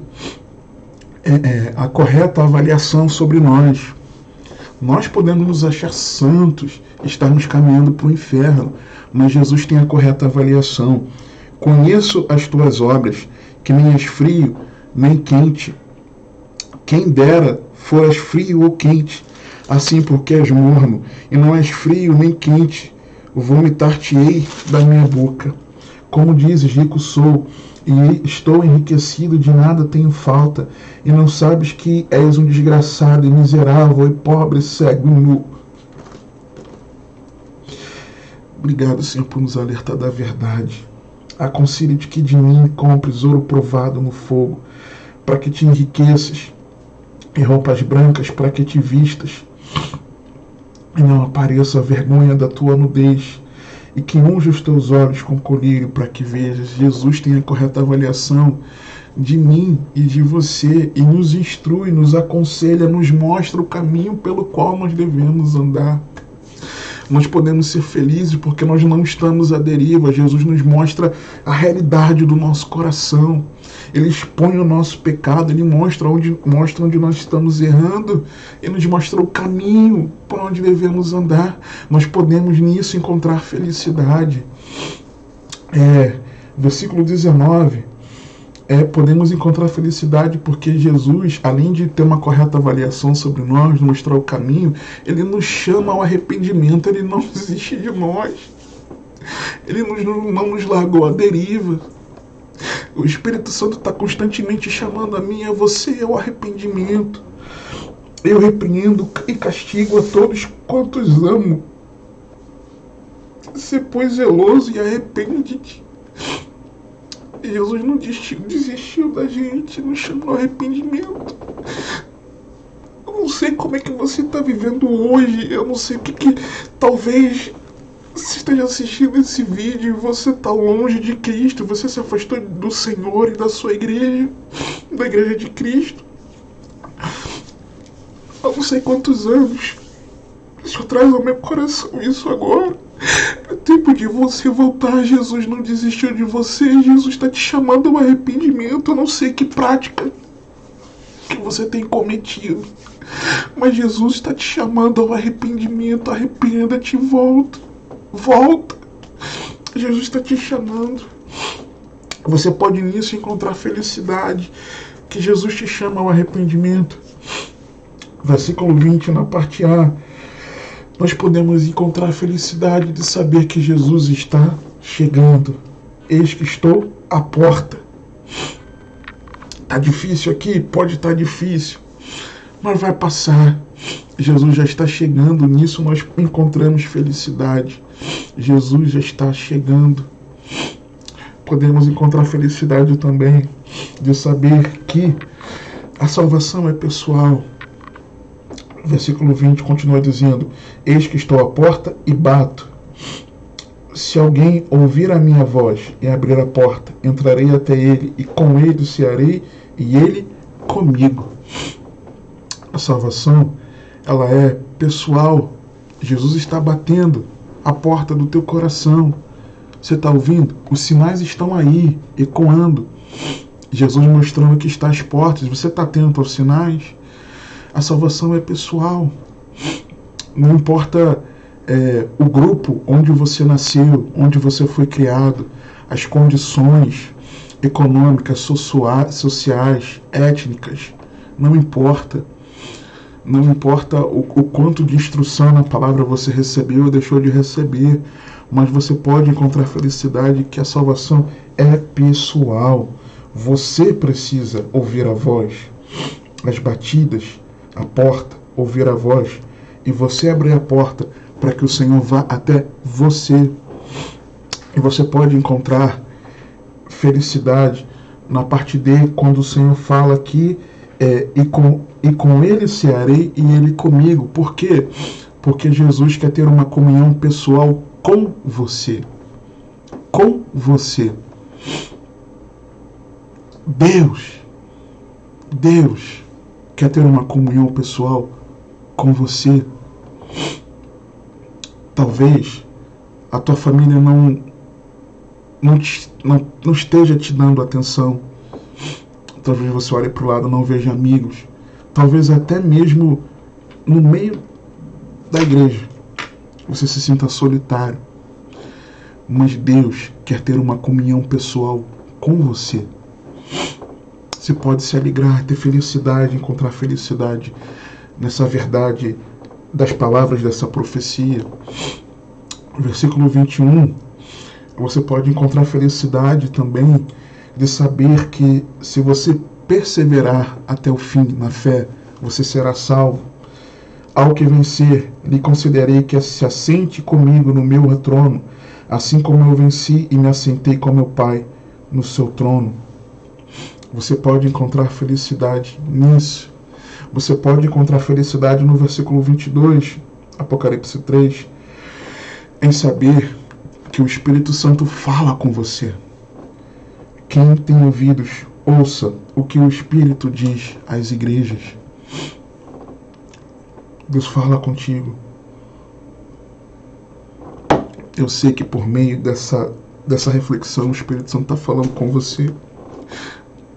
a correta avaliação sobre nós. Nós podemos nos achar santos, estarmos caminhando para o inferno, mas Jesus tem a correta avaliação. Conheço as tuas obras, que nem és frio, nem quente. Quem dera foras frio ou quente, assim porque és morno, e não és frio nem quente, vomitar-te-ei da minha boca. Como dizes, rico sou, e estou enriquecido, de nada tenho falta, e não sabes que és um desgraçado e miserável e pobre, cego e nu. Obrigado, Senhor, por nos alertar da verdade. Aconselho-te que de mim compres ouro provado no fogo, para que te enriqueças, e roupas brancas para que te vistas, e não apareça a vergonha da tua nudez, e que unja os teus olhos com colírio para que vejas. Jesus tem a correta avaliação de mim e de você, e nos instrui, nos aconselha, nos mostra o caminho pelo qual nós devemos andar. Nós podemos ser felizes porque nós não estamos à deriva. Jesus nos mostra a realidade do nosso coração. Ele expõe o nosso pecado, ele mostra onde nós estamos errando e nos mostra o caminho para onde devemos andar. Nós podemos nisso encontrar felicidade. Versículo 19. Podemos encontrar felicidade porque Jesus, além de ter uma correta avaliação sobre nós, mostrar o caminho, ele nos chama ao arrependimento, ele não desiste de nós. Ele não nos largou à deriva. O Espírito Santo está constantemente chamando a mim e a você ao arrependimento. Eu repreendo e castigo a todos quantos amo. Se pois zeloso e arrepende-te. Jesus não desistiu da gente, nos chamou ao arrependimento. Eu não sei como é que você está vivendo hoje, eu não sei o que talvez você esteja assistindo esse vídeo e você está longe de Cristo, você se afastou do Senhor e da sua igreja, da igreja de Cristo. Eu não sei quantos anos, isso traz ao meu coração isso agora. É tempo de você voltar. Jesus não desistiu de você. Jesus está te chamando ao arrependimento. Eu não sei que prática que você tem cometido, mas Jesus está te chamando ao arrependimento. Arrependa-te e volta. Volta. Jesus está te chamando. Você pode nisso encontrar felicidade, que Jesus te chama ao arrependimento. Versículo 20, na parte A. Nós podemos encontrar a felicidade de saber que Jesus está chegando. Eis que estou à porta. Está difícil aqui? Pode estar difícil, mas vai passar. Jesus já está chegando, nisso nós encontramos felicidade. Jesus já está chegando. Podemos encontrar felicidade também de saber que a salvação é pessoal. Versículo 20 continua dizendo: eis que estou à porta e bato. Se alguém ouvir a minha voz e abrir a porta, entrarei até ele, e com ele cearei, e ele comigo. A salvação, ela é pessoal. Jesus está batendo a porta do teu coração. Você está ouvindo? Os sinais estão aí, ecoando. Jesus mostrando que está às portas. Você está atento aos sinais? A salvação é pessoal. Não importa o grupo onde você nasceu, onde você foi criado, as condições. econômicas, sociais, étnicas, não importa. Não importa o quanto de instrução na palavra você recebeu ou deixou de receber, mas você pode encontrar felicidade, que a salvação é pessoal. Você precisa ouvir a voz, as batidas, a porta, ouvir a voz, e você abrir a porta para que o Senhor vá até você. E você pode encontrar felicidade na parte D, quando o Senhor fala aqui, e com ele cearei e ele comigo. Por quê? Porque Jesus quer ter uma comunhão pessoal com você. Com você. Deus quer ter uma comunhão pessoal com você. Talvez a tua família não esteja te dando atenção. Talvez você olhe para o lado e não veja amigos. Talvez até mesmo no meio da igreja você se sinta solitário. Mas Deus quer ter uma comunhão pessoal com você. Você pode se alegrar, ter felicidade, encontrar felicidade nessa verdade das palavras dessa profecia. Versículo 21, você pode encontrar felicidade também de saber que se você perseverar até o fim na fé, você será salvo. Ao que vencer, lhe considerei que se assente comigo no meu trono, assim como eu venci e me assentei com meu Pai no seu trono. Você pode encontrar felicidade nisso. Você pode encontrar felicidade no versículo 22, Apocalipse 3, em saber que o Espírito Santo fala com você. Quem tem ouvidos, ouça o que o Espírito diz às igrejas. Deus fala contigo. Eu sei que por meio dessa reflexão o Espírito Santo está falando com você,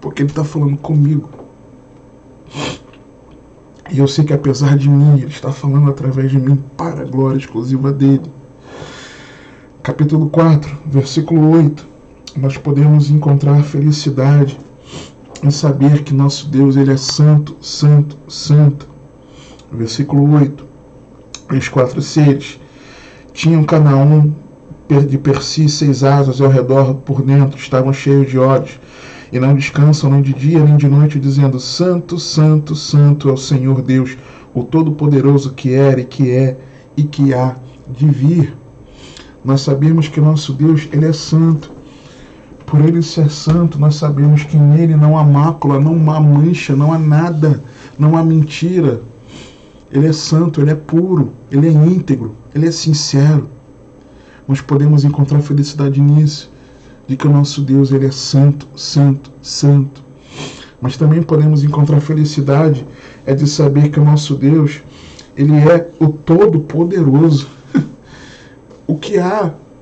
porque Ele está falando comigo. E eu sei que apesar de mim, Ele está falando através de mim para a glória exclusiva dEle. Capítulo 4, versículo 8. Nós podemos encontrar felicidade em saber que nosso Deus, Ele é santo, santo, santo. Versículo 8. Os 4 seres tinham cada um de per si 6 asas ao redor por dentro, estavam cheios de olhos, e não descansam nem de dia nem de noite, dizendo: Santo, Santo, Santo é o Senhor Deus, o Todo-Poderoso, que era e que é e que há de vir. Nós sabemos que nosso Deus, Ele é santo. Por Ele ser santo, nós sabemos que nele não há mácula, não há mancha, não há nada, não há mentira. Ele é santo, Ele é puro, Ele é íntegro, Ele é sincero. Nós podemos encontrar felicidade nisso, de que o nosso Deus, Ele é santo, santo, santo. Mas também podemos encontrar felicidade de saber que o nosso Deus, Ele é o Todo-Poderoso. O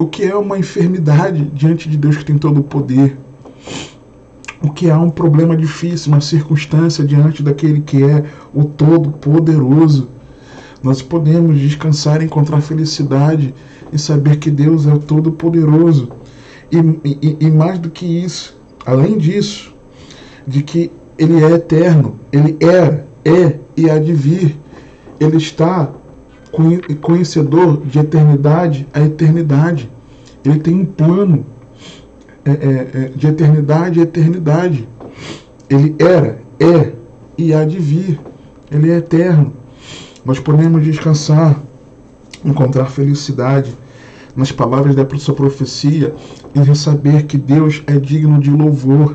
que é uma enfermidade diante de Deus que tem todo o poder? O que é um problema difícil, uma circunstância diante daquele que é o Todo-Poderoso? Nós podemos descansar e encontrar felicidade e saber que Deus é o Todo-Poderoso. E mais do que isso, além disso, de que Ele é eterno, Ele era, é e há de vir. Ele está conhecedor de eternidade a eternidade. Ele tem um plano de eternidade a eternidade. Ele era, é e há de vir. Ele é eterno. Nós podemos descansar, encontrar felicidade nas palavras da sua profecia e saber que Deus é digno de louvor.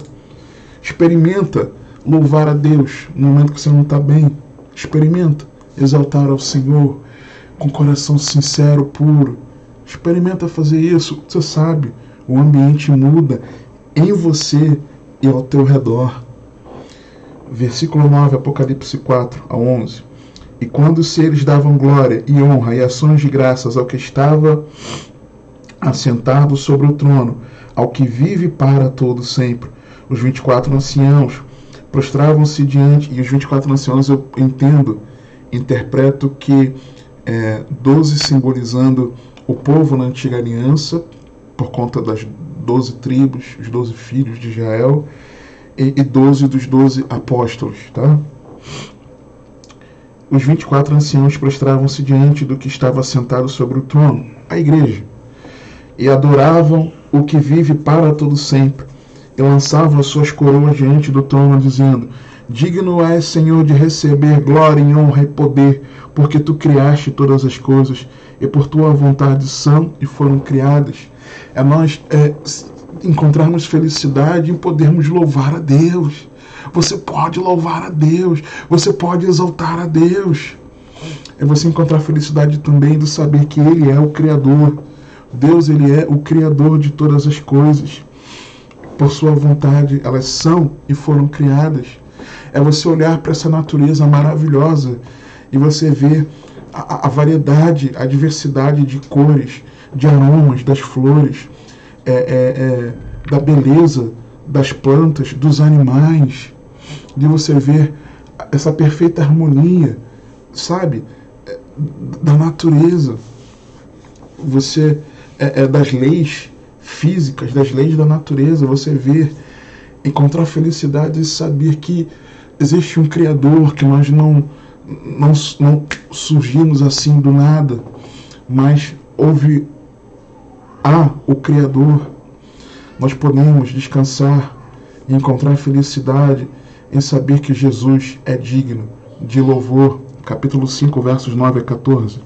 Experimenta louvar a Deus no momento que você não está bem. Experimenta exaltar ao Senhor com coração sincero, puro. Experimenta fazer isso. Você sabe, o ambiente muda em você e ao teu redor. Versículo 9, Apocalipse 4 a 11. E quando os seres davam glória e honra e ações de graças ao que estava assentado sobre o trono, ao que vive para todo sempre, os 24 anciãos prostravam-se diante, e os 24 anciãos eu interpreto que 12 simbolizando o povo na antiga aliança, por conta 12 tribos, os 12 filhos de Israel e 12 dos 12 apóstolos, tá? Os 24 anciãos prostravam-se diante do que estava sentado sobre o trono, a igreja, e adoravam o que vive para todo sempre, e lançavam as suas coroas diante do trono, dizendo: digno és, Senhor, de receber glória e honra e poder, porque tu criaste todas as coisas, e por tua vontade são e foram criadas. É nós encontrarmos felicidade em podermos louvar a Deus. Você pode louvar a Deus, você pode exaltar a Deus. É você encontrar felicidade também do saber que Ele é o Criador. Deus, Ele é o Criador de todas as coisas. Por sua vontade, elas são e foram criadas. É você olhar para essa natureza maravilhosa e você ver a variedade, a diversidade de cores, de aromas, das flores, da beleza das plantas, dos animais, de você ver essa perfeita harmonia, sabe, da natureza. Você, das leis físicas, das leis da natureza, você ver, encontrar felicidade e saber que existe um Criador, que nós não surgimos assim do nada, mas há o Criador. Nós podemos descansar e encontrar felicidade em saber que Jesus é digno de louvor. Capítulo 5, versos 9 a 14.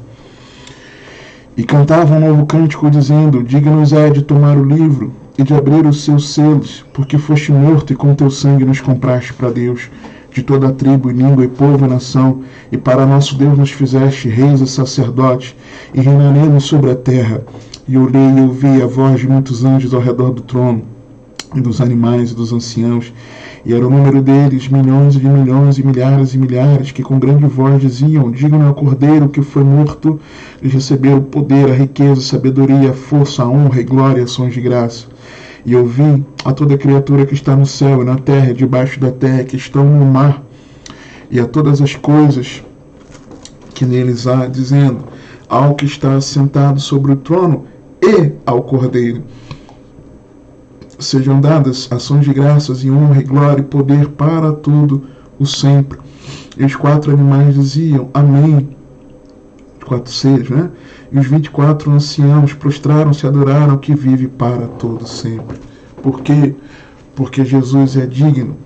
E cantavam um novo cântico, dizendo: dignos é de tomar o livro e de abrir os seus selos, porque foste morto e com teu sangue nos compraste para Deus, de toda a tribo, e língua, e povo, e nação, e para nosso Deus nos fizeste reis e sacerdotes, e reinaremos sobre a terra. E olhei e ouvi a voz de muitos anjos ao redor do trono, e dos animais e dos anciãos, e era o número deles, milhões de milhões e milhares, que com grande voz diziam: digno é o Cordeiro que foi morto de receber o poder, a riqueza, a sabedoria, a força, a honra e glória, ações de graça. E ouvi a toda criatura que está no céu e na terra, e debaixo da terra, que estão no mar, e a todas as coisas que neles há, dizendo: ao que está assentado sobre o trono e ao Cordeiro sejam dadas ações de graças e honra e glória e poder para todo o sempre. E os 4 animais diziam: amém. 4 seres, né? E os 24 anciãos prostraram-se e adoraram o que vive para todo sempre. Por quê? Porque Jesus é digno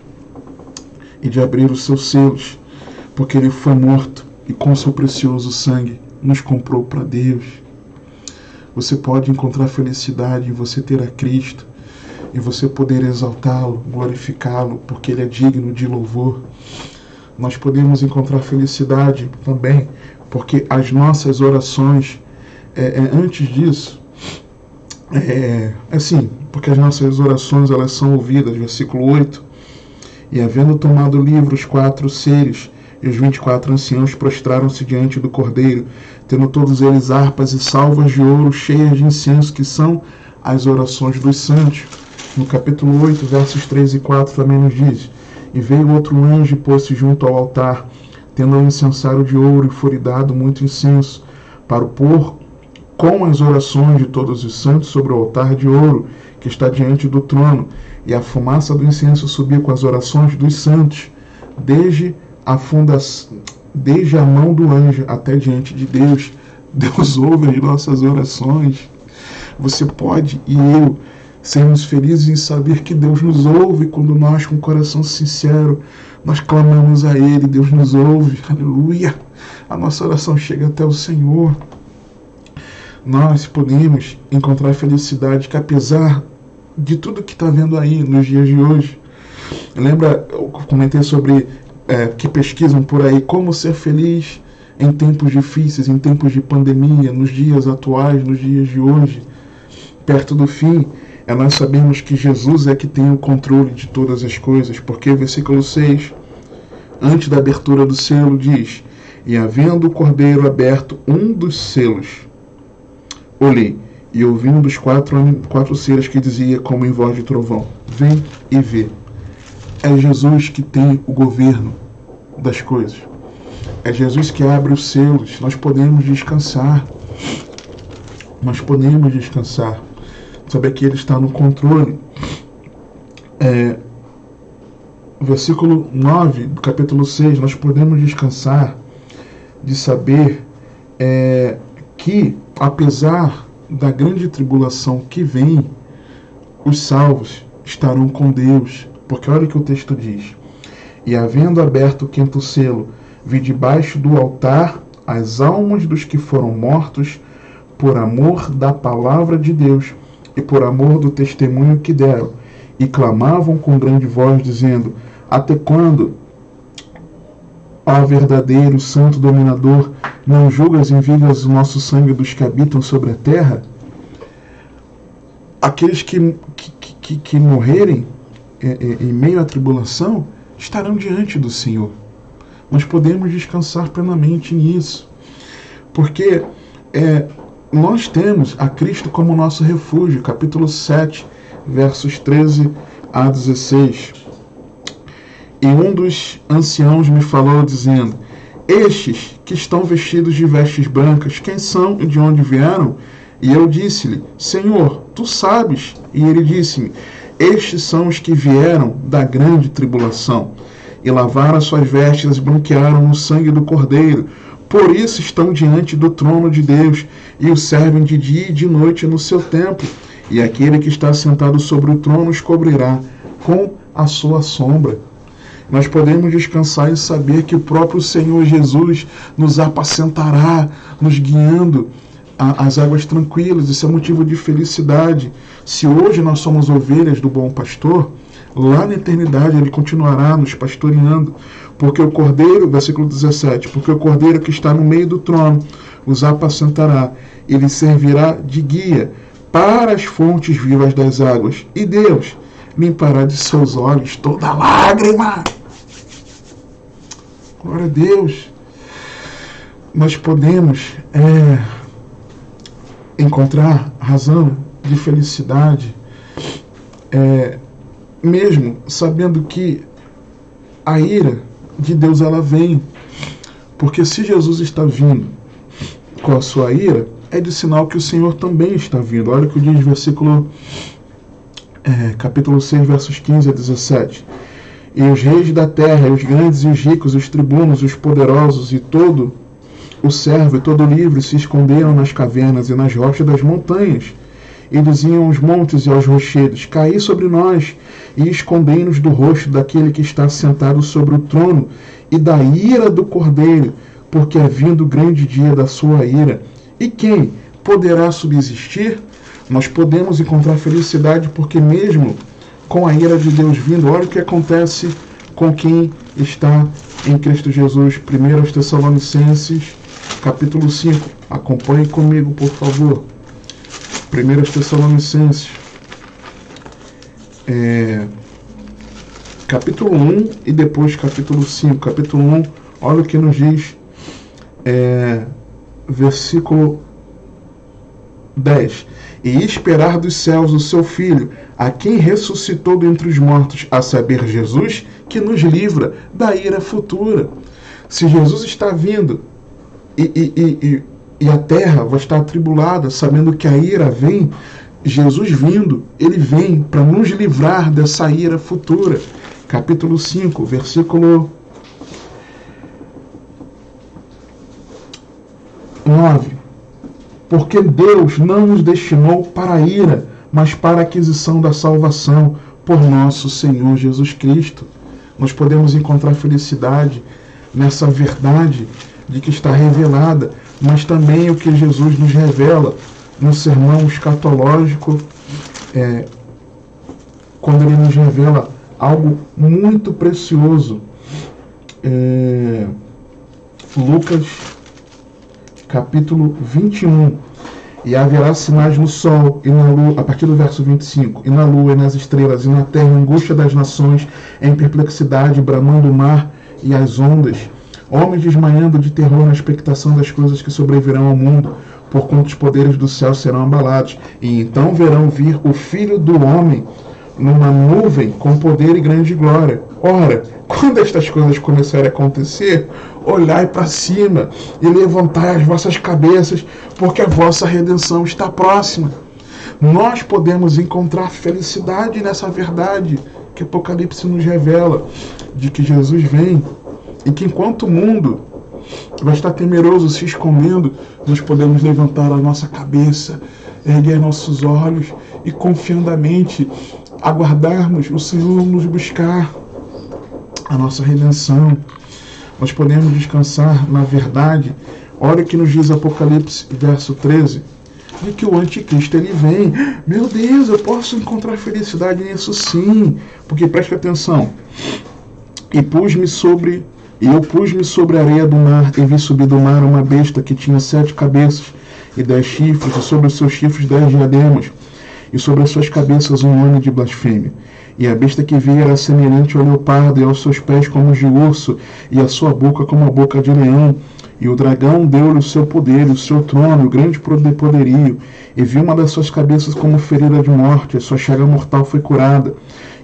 e de abrir os seus selos, porque Ele foi morto e com seu precioso sangue nos comprou para Deus. Você pode encontrar felicidade em você ter a Cristo e você poder exaltá-lo, glorificá-lo, porque Ele é digno de louvor. Nós podemos encontrar felicidade também porque as nossas orações, antes disso, assim, porque as nossas orações elas são ouvidas, versículo 8, e havendo tomado o livro, os 4 seres e os 24 anciãos prostraram-se diante do Cordeiro, tendo todos eles harpas e salvas de ouro cheias de incenso, que são as orações dos santos. No capítulo 8, versos 3 e 4 também nos diz: e veio outro anjo e pôs-se junto ao altar, tendo um incensário de ouro, e foi dado muito incenso, para o pôr com as orações de todos os santos sobre o altar de ouro que está diante do trono. E a fumaça do incenso subia com as orações dos santos, desde a mão do anjo até diante de Deus. Deus ouve as nossas orações. Você pode e eu sermos felizes em saber que Deus nos ouve quando nós, com o coração sincero, nós clamamos a Ele. Deus nos ouve, aleluia. A nossa oração chega até o Senhor. Nós podemos encontrar felicidade que, apesar de tudo que está vendo aí nos dias de hoje, lembra, eu comentei sobre que pesquisam por aí como ser feliz em tempos difíceis, em tempos de pandemia, nos dias atuais, nos dias de hoje, perto do fim. Nós sabemos que Jesus é que tem o controle de todas as coisas, porque o versículo 6, antes da abertura do selo, diz: e havendo o Cordeiro aberto um dos selos, olhei, e ouvi um dos quatro seres que dizia, como em voz de trovão: vem e vê. É Jesus que tem o governo das coisas. É Jesus que abre os selos. Nós podemos descansar. Nós podemos descansar. saber que Ele está no controle. Versículo 9 do capítulo 6, nós podemos descansar de saber que, apesar da grande tribulação que vem, os salvos estarão com Deus. Porque olha o que o texto diz: e havendo aberto o quinto selo, vi debaixo do altar as almas dos que foram mortos por amor da palavra de Deus e por amor do testemunho que deram, e clamavam com grande voz, dizendo: até quando, ó verdadeiro santo dominador, não julgas e vingas o nosso sangue dos que habitam sobre a terra? Aqueles que morrerem em meio à tribulação estarão diante do Senhor. Nós podemos descansar plenamente nisso, porque nós temos a Cristo como nosso refúgio. Capítulo 7, versos 13 a 16. E um dos anciãos me falou, dizendo: estes que estão vestidos de vestes brancas, quem são e de onde vieram? E eu disse-lhe: Senhor, tu sabes. E ele disse-me: estes são os que vieram da grande tribulação, e lavaram as suas vestes, branquearam no sangue do Cordeiro. Por isso estão diante do trono de Deus, e o servem de dia e de noite no seu templo. E aquele que está sentado sobre o trono os cobrirá com a sua sombra. Nós podemos descansar e saber que o próprio Senhor Jesus nos apacentará, nos guiando às águas tranquilas. Isso é motivo de felicidade. Se hoje nós somos ovelhas do bom pastor, lá na eternidade Ele continuará nos pastoreando. Porque o Cordeiro, versículo 17, porque o Cordeiro que está no meio do trono os apacentará. Ele servirá de guia para as fontes vivas das águas. E Deus limpará de seus olhos toda lágrima. Glória a Deus. Nós podemos encontrar razão de felicidade, mesmo sabendo que a ira de Deus ela vem. Porque se Jesus está vindo com a sua ira, é de sinal que o Senhor também está vindo. Olha o que diz versículo capítulo 6, versos 15 a 17. E os reis da terra, e os grandes e os ricos, os tribunos, os poderosos, e todo o servo e todo o livre se esconderam nas cavernas e nas rochas das montanhas, e diziam aos montes e aos rochedos: caí sobre nós, e escondei-nos do rosto daquele que está sentado sobre o trono, e da ira do Cordeiro, porque é vindo o grande dia da sua ira. E quem poderá subsistir? Nós podemos encontrar felicidade, porque mesmo com a ira de Deus vindo, olha o que acontece com quem está em Cristo Jesus. 1 Tessalonicenses, capítulo 5. Acompanhe comigo, por favor. 1 Tessalonicenses, capítulo 1 e depois capítulo 5. Capítulo 1, olha o que nos diz, versículo 10. E esperar dos céus o seu Filho, a quem ressuscitou dentre os mortos, a saber, Jesus, que nos livra da ira futura. Se Jesus está vindo e a terra vai estar atribulada, sabendo que a ira vem, Jesus vindo, ele vem para nos livrar dessa ira futura. Capítulo 5, versículo 9. Porque Deus não nos destinou para a ira, mas para a aquisição da salvação por nosso Senhor Jesus Cristo. Nós podemos encontrar felicidade nessa verdade de que está revelada, mas também o que Jesus nos revela no sermão escatológico, quando ele nos revela algo muito precioso. Lucas, capítulo 21. E haverá sinais no sol e na lua, a partir do verso 25, e na lua e nas estrelas, e na terra, angústia das nações, em perplexidade, bramando o mar e as ondas, homens desmaiando de terror na expectação das coisas que sobrevirão ao mundo, porquanto os poderes do céu serão abalados. E então verão vir o Filho do Homem numa nuvem com poder e grande glória. Ora, quando estas coisas começarem a acontecer, olhai para cima e levantai as vossas cabeças, porque a vossa redenção está próxima. Nós podemos encontrar felicidade nessa verdade que Apocalipse nos revela, de que Jesus vem e que enquanto o mundo vai estar temeroso, se escondendo, nós podemos levantar a nossa cabeça, erguer nossos olhos e confiandamente aguardarmos o Senhor nos buscar a nossa redenção. Nós podemos descansar na verdade. Olha o que nos diz Apocalipse, verso 13, de que o anticristo ele vem. Meu Deus, eu posso encontrar felicidade nisso sim, porque preste atenção. E eu pus-me sobre a areia do mar, e vi subir do mar uma besta que tinha 7 cabeças e 10 chifres, e sobre os seus chifres 10 diademas, e sobre as suas cabeças um nome de blasfêmia. E a besta que vi era semelhante ao leopardo, e aos seus pés como de urso, e a sua boca como a boca de leão. E o dragão deu-lhe o seu poder, o seu trono, o grande poderio, e viu uma das suas cabeças como ferida de morte, a sua chaga mortal foi curada.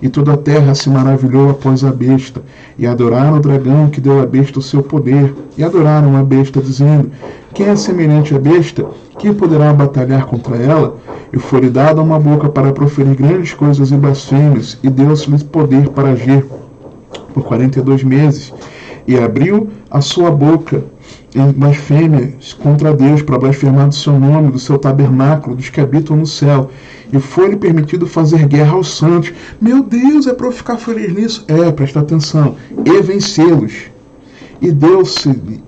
E toda a terra se maravilhou após a besta, e adoraram o dragão que deu à besta o seu poder, e adoraram a besta, dizendo: quem é semelhante à besta? Quem poderá batalhar contra ela? E foi-lhe dada uma boca para proferir grandes coisas e blasfêmias, e deu-se-lhe poder para agir por 42 meses. E abriu a sua boca em blasfêmia contra Deus, para blasfemar do seu nome, do seu tabernáculo, dos que habitam no céu. E foi-lhe permitido fazer guerra aos santos. Meu Deus, é para eu ficar feliz nisso? Presta atenção. E vencê-los. E deu-se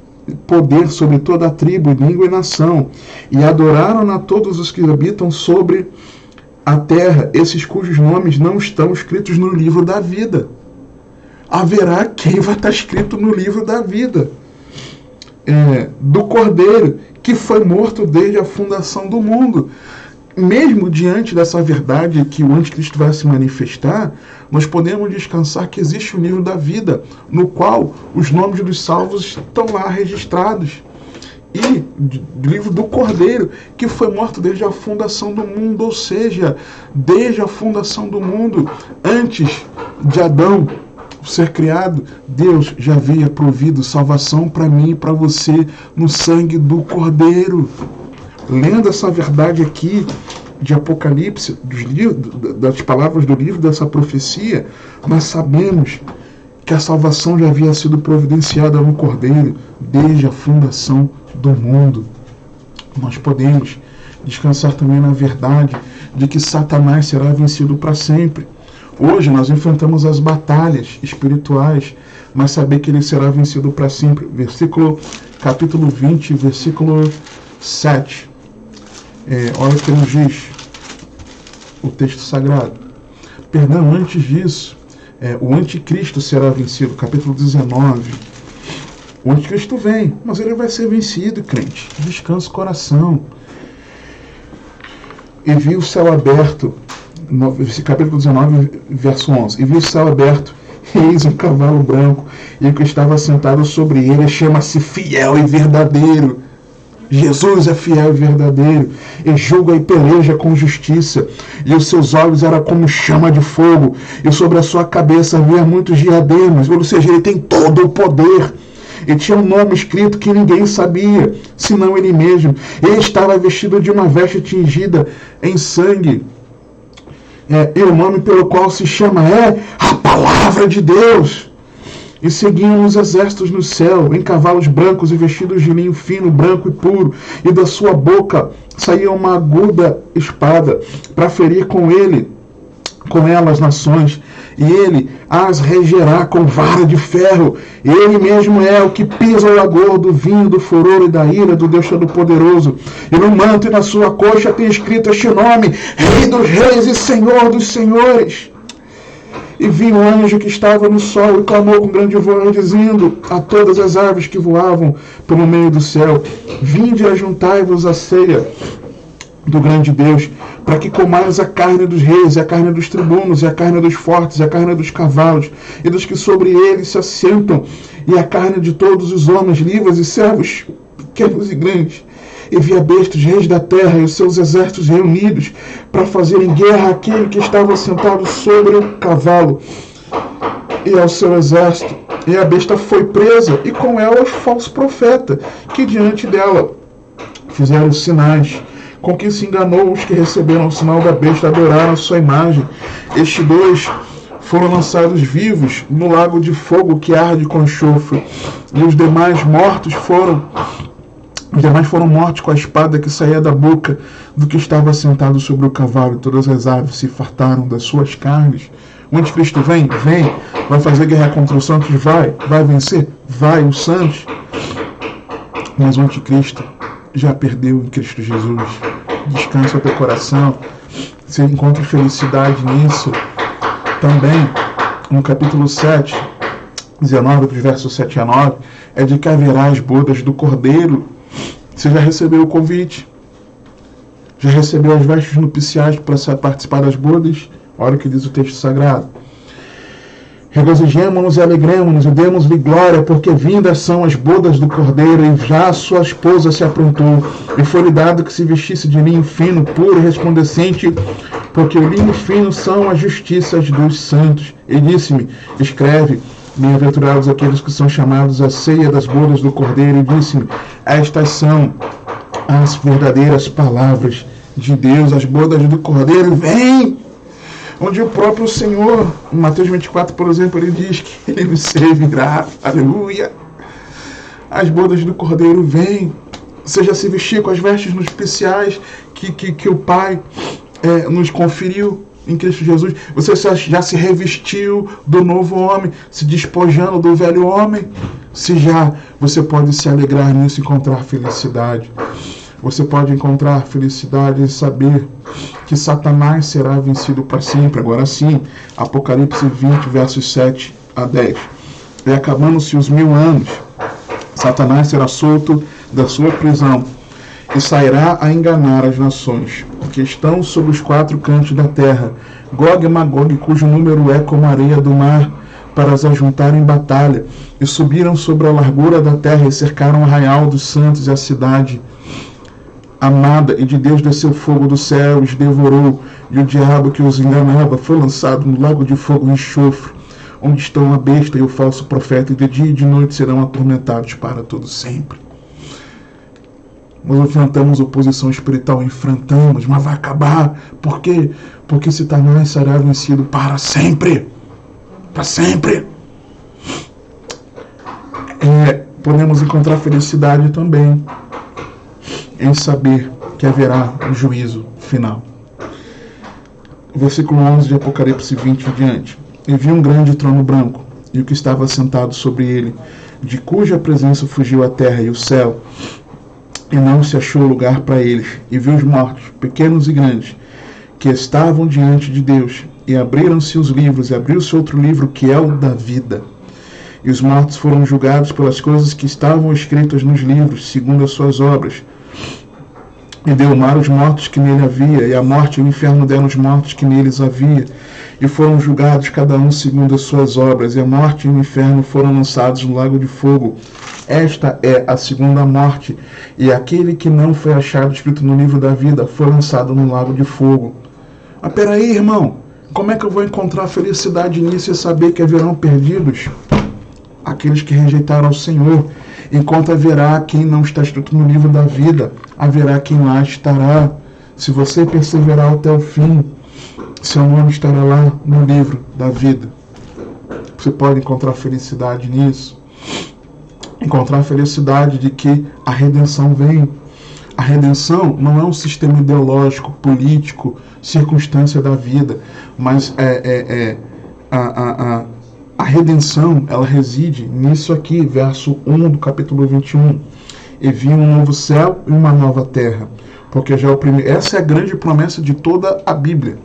poder sobre toda a tribo, língua e nação. E adoraram a todos os que habitam sobre a terra, esses cujos nomes não estão escritos no livro da vida. Haverá quem vai estar escrito no livro da vida. Do Cordeiro, que foi morto desde a fundação do mundo. Mesmo diante dessa verdade que o anticristo vai se manifestar, nós podemos descansar que existe o livro da vida, no qual os nomes dos salvos estão lá registrados. E livro do Cordeiro, que foi morto desde a fundação do mundo, ou seja, desde a fundação do mundo, antes de Adão ser criado, Deus já havia provido salvação para mim e para você no sangue do Cordeiro. Lendo essa verdade aqui de Apocalipse, das palavras do livro dessa profecia, nós sabemos que a salvação já havia sido providenciada no Cordeiro desde a fundação do mundo. Nós podemos descansar também na verdade de que Satanás será vencido para sempre. Hoje nós enfrentamos as batalhas espirituais, mas saber que ele será vencido para sempre. Capítulo 20, versículo 7. Olha o que nos diz o texto sagrado. Perdão, antes disso, o anticristo será vencido. Capítulo 19. O anticristo vem, mas ele vai ser vencido, crente. Descansa o coração. E vi o céu aberto. Capítulo 19, verso 11. E vi o céu aberto, e eis um cavalo branco, e o que estava sentado sobre ele chama-se Fiel e Verdadeiro. Jesus é fiel e verdadeiro, e julga e peleja com justiça, e os seus olhos eram como chama de fogo, e sobre a sua cabeça havia muitos diademas, ou seja, ele tem todo o poder. E tinha um nome escrito que ninguém sabia, senão ele mesmo. Ele estava vestido de uma veste tingida em sangue. E o nome pelo qual se chama é a Palavra de Deus. E seguiam os exércitos no céu, em cavalos brancos e vestidos de linho fino, branco e puro. E da sua boca saía uma aguda espada, para ferir com ela as nações. E ele as regerá com vara de ferro. Ele mesmo é o que pisa o lagor do vinho, do furor e da ira do Deus Todo-Poderoso. E no manto e na sua coxa tem escrito este nome: Rei dos Reis e Senhor dos Senhores. E vi um anjo que estava no sol e clamou com grande voz, dizendo a todas as aves que voavam pelo meio do céu: Vinde e ajuntai-vos à ceia do grande Deus, para que comais a carne dos reis, e a carne dos tribunos, e a carne dos fortes, e a carne dos cavalos, e dos que sobre eles se assentam, e a carne de todos os homens, livres e servos, pequenos e grandes. E vi a besta, os reis da terra e os seus exércitos reunidos, para fazerem guerra àquele que estava sentado sobre o cavalo e ao seu exército. E a besta foi presa, e com ela os falsos profetas, que diante dela fizeram sinais, com que se enganou os que receberam o sinal da besta e adoraram a sua imagem. Estes dois foram lançados vivos no lago de fogo que arde com enxofre, e os demais foram mortos com a espada que saía da boca do que estava sentado sobre o cavalo, e todas as aves se fartaram das suas carnes. O anticristo vem, vai fazer guerra contra os santos, vai vencer, vai, os santos. Mas o anticristo já perdeu em Cristo Jesus. Descansa o teu coração, você encontra felicidade nisso. Também, no capítulo 7, 19, dos versos 7 a 9, é de que haverá as bodas do Cordeiro. Você já recebeu o convite? Já recebeu as vestes nupciais para participar das bodas? Olha o que diz o texto sagrado. Regozijemo-nos e alegremo-nos e demos-lhe glória, porque vindas são as bodas do Cordeiro, e já a sua esposa se aprontou, e foi-lhe dado que se vestisse de linho fino, puro e resplandecente, porque o linho fino são as justiças dos santos. E disse-me, escreve, bem-aventurados aqueles que são chamados à ceia das bodas do Cordeiro, e disse-me, estas são as verdadeiras palavras de Deus, as bodas do Cordeiro, vem! Onde o próprio Senhor, em Mateus 24, por exemplo, ele diz que ele nos servirá, aleluia. As bodas do Cordeiro vêm, seja se vestir com as vestes nupciais que o Pai nos conferiu em Cristo Jesus. Você já se revestiu do novo homem, se despojando do velho homem? Se já, você pode se alegrar nisso e encontrar felicidade. Você pode encontrar felicidade em saber que Satanás será vencido para sempre. Agora sim, Apocalipse 20, versos 7 a 10. E acabando-se os 1000 anos, Satanás será solto da sua prisão e sairá a enganar as nações que estão sobre os 4 cantos da terra, Gog e Magog, cujo número é como a areia do mar, para as ajuntar em batalha, e subiram sobre a largura da terra e cercaram o arraial dos santos e a cidade amada, e de Deus desceu fogo do céu e os devorou, e o diabo que os enganava foi lançado no lago de fogo e enxofre, onde estão a besta e o falso profeta, e de dia e de noite serão atormentados para todo sempre. Nós enfrentamos oposição espiritual, enfrentamos, mas vai acabar. Por quê? Porque Satanás será vencido para sempre. Para sempre. Podemos encontrar felicidade também em saber que haverá um juízo final. Versículo 11 de Apocalipse 20 em diante. E vi um grande trono branco, e o que estava sentado sobre ele, de cuja presença fugiu a terra e o céu, e não se achou lugar para eles. E vi os mortos, pequenos e grandes, que estavam diante de Deus, e abriram-se os livros, e abriu-se outro livro, que é o da vida. E os mortos foram julgados pelas coisas que estavam escritas nos livros, segundo as suas obras. E deu o mar os mortos que nele havia, e a morte e o inferno deram os mortos que neles havia, e foram julgados cada um segundo as suas obras, e a morte e o inferno foram lançados no lago de fogo. Esta é a segunda morte, e aquele que não foi achado escrito no livro da vida foi lançado no lago de fogo. Mas peraí, irmão, como é que eu vou encontrar felicidade nisso e saber que haverão perdidos? Aqueles que rejeitaram o Senhor. Enquanto haverá quem não está escrito no livro da vida, haverá quem lá estará. Se você perseverar até o fim, seu nome estará lá no livro da vida. Você pode encontrar felicidade nisso. Encontrar felicidade de que a redenção vem. A redenção não é um sistema ideológico, político, circunstância da vida, mas a redenção, ela reside nisso aqui, verso 1 do capítulo 21. E vi um novo céu e uma nova terra. Porque já o primeiro, essa é a grande promessa de toda a Bíblia.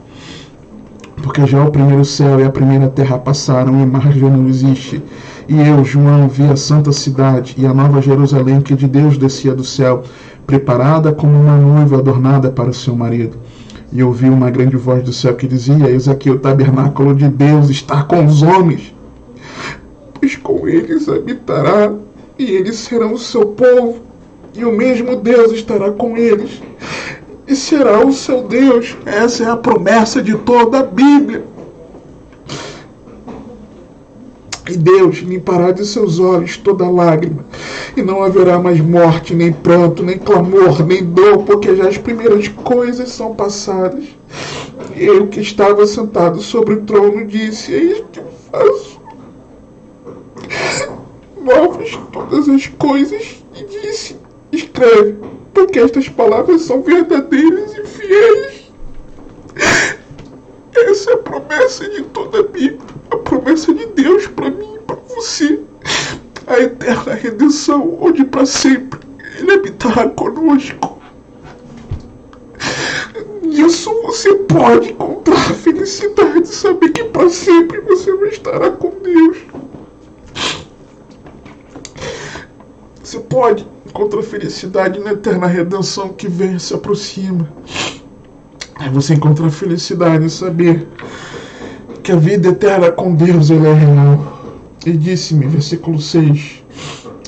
Porque já o primeiro céu e a primeira terra passaram e o mar já não existe. E eu, João, vi a santa cidade e a nova Jerusalém que de Deus descia do céu, preparada como uma noiva adornada para o seu marido. E eu ouvi uma grande voz do céu que dizia: eis aqui o tabernáculo de Deus está com os homens, pois com eles habitará, e eles serão o seu povo, e o mesmo Deus estará com eles, e será o seu Deus. Essa é a promessa de toda a Bíblia. E Deus limpará de seus olhos toda lágrima, e não haverá mais morte, nem pranto, nem clamor, nem dor, porque já as primeiras coisas são passadas. E eu que estava sentado sobre o trono disse: eis que faço novas todas as coisas. E disse: escreve, porque estas palavras são verdadeiras e fiéis. Essa é a promessa de toda a Bíblia, a promessa de Deus para mim e para você, a eterna redenção, onde para sempre Ele habitará conosco. Nisso você pode encontrar felicidade, saber que para sempre você vai estar com Deus. Você pode encontrar felicidade na eterna redenção que vem e se aproxima. Aí você encontra felicidade em saber que a vida eterna com Deus ela é real. E disse-me, versículo 6,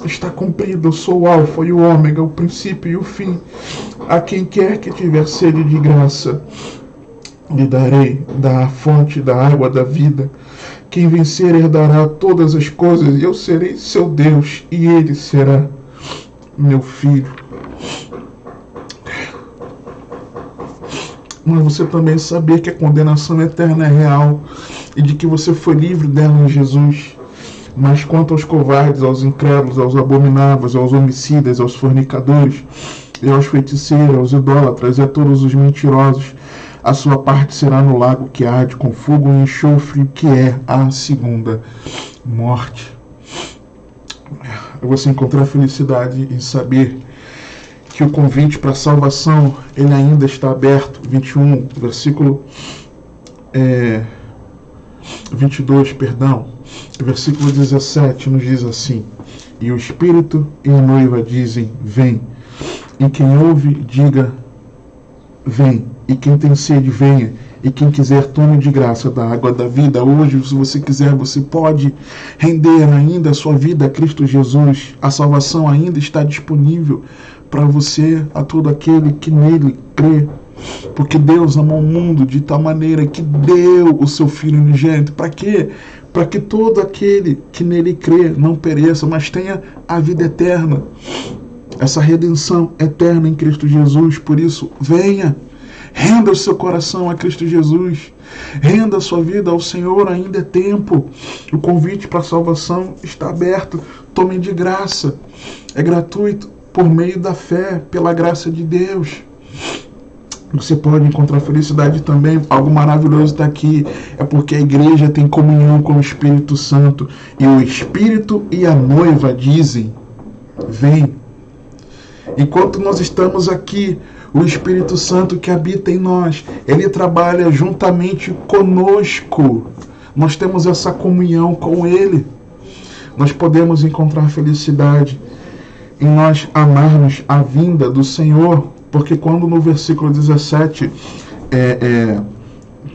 está cumprido, eu sou o alfa e o ômega, o princípio e o fim. A quem quer que tiver sede de graça, lhe darei da fonte da água da vida. Quem vencer herdará todas as coisas, e eu serei seu Deus, e ele será meu filho. Mas você também saber que a condenação eterna é real e de que você foi livre dela em Jesus. Mas quanto aos covardes, aos incrédulos, aos abomináveis, aos homicidas, aos fornicadores, e aos feiticeiros, aos idólatras e a todos os mentirosos, a sua parte será no lago que arde com fogo e enxofre, que é a segunda morte. Você encontrar felicidade em saber que o convite para a salvação ele ainda está aberto. 21, versículo 22, perdão. Versículo 17 nos diz assim: e o Espírito e a noiva dizem: vem. E quem ouve, diga: vem. E quem tem sede, venha. E quem quiser, tome de graça da água da vida. Hoje, se você quiser, você pode render ainda a sua vida a Cristo Jesus. A salvação ainda está disponível para você, a todo aquele que nele crê. Porque Deus amou o mundo de tal maneira que deu o seu Filho unigênito. Para quê? Para que todo aquele que nele crê não pereça, mas tenha a vida eterna. Essa redenção eterna em Cristo Jesus. Por isso, venha. Renda o seu coração a Cristo Jesus. Renda a sua vida ao Senhor, ainda é tempo. O convite para a salvação está aberto. Tome de graça. É gratuito, por meio da fé, pela graça de Deus. Você pode encontrar felicidade também. Algo maravilhoso está aqui. É porque a igreja tem comunhão com o Espírito Santo. E o Espírito e a noiva dizem: vem. Enquanto nós estamos aqui, o Espírito Santo que habita em nós, ele trabalha juntamente conosco. Nós temos essa comunhão com ele. Nós podemos encontrar felicidade em nós amarmos a vinda do Senhor, porque quando no versículo 17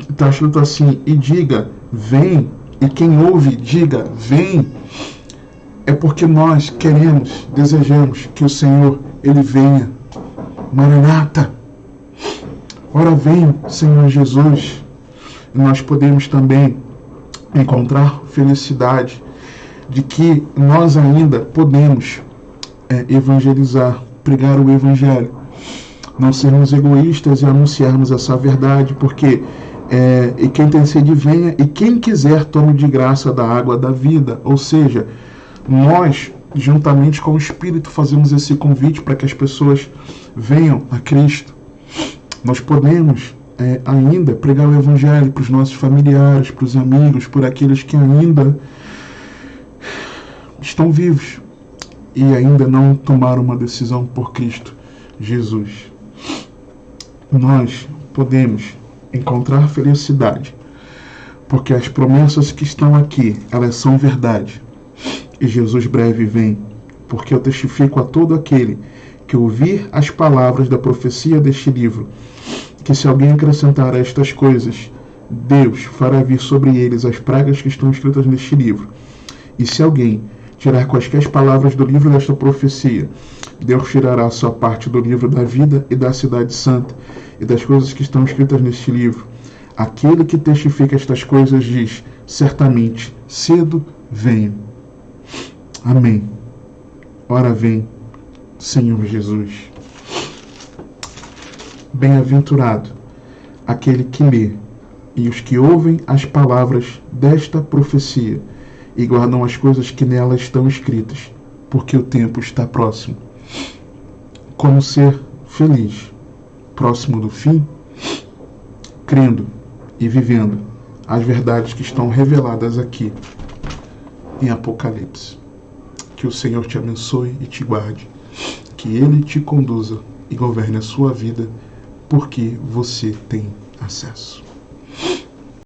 está escrito assim: e diga, vem, e quem ouve, diga, vem, é porque nós queremos, desejamos que o Senhor, ele venha. Maranata, ora vem, Senhor Jesus. E nós podemos também encontrar felicidade de que nós ainda podemos evangelizar, pregar o Evangelho, não sermos egoístas e anunciarmos essa verdade, porque e quem tem sede venha, e quem quiser tome de graça da água da vida. Ou seja, nós, juntamente com o Espírito, fazemos esse convite para que as pessoas venham a Cristo. Nós podemos ainda pregar o Evangelho para os nossos familiares, para os amigos, por aqueles que ainda estão vivos e ainda não tomaram uma decisão por Cristo Jesus. Nós podemos encontrar felicidade porque as promessas que estão aqui, elas são verdade. E Jesus breve vem, porque eu testifico a todo aquele que ouvir as palavras da profecia deste livro, que se alguém acrescentar a estas coisas, Deus fará vir sobre eles as pragas que estão escritas neste livro. E se alguém tirar quaisquer palavras do livro desta profecia, Deus tirará a sua parte do livro da vida e da cidade santa, e das coisas que estão escritas neste livro. Aquele que testifica estas coisas diz: certamente, cedo venho. Amém. Ora vem, Senhor Jesus. Bem-aventurado aquele que lê e os que ouvem as palavras desta profecia e guardam as coisas que nela estão escritas, porque o tempo está próximo. Como ser feliz, próximo do fim, crendo e vivendo as verdades que estão reveladas aqui em Apocalipse. Que o Senhor te abençoe e te guarde, que Ele te conduza e governe a sua vida, porque você tem acesso.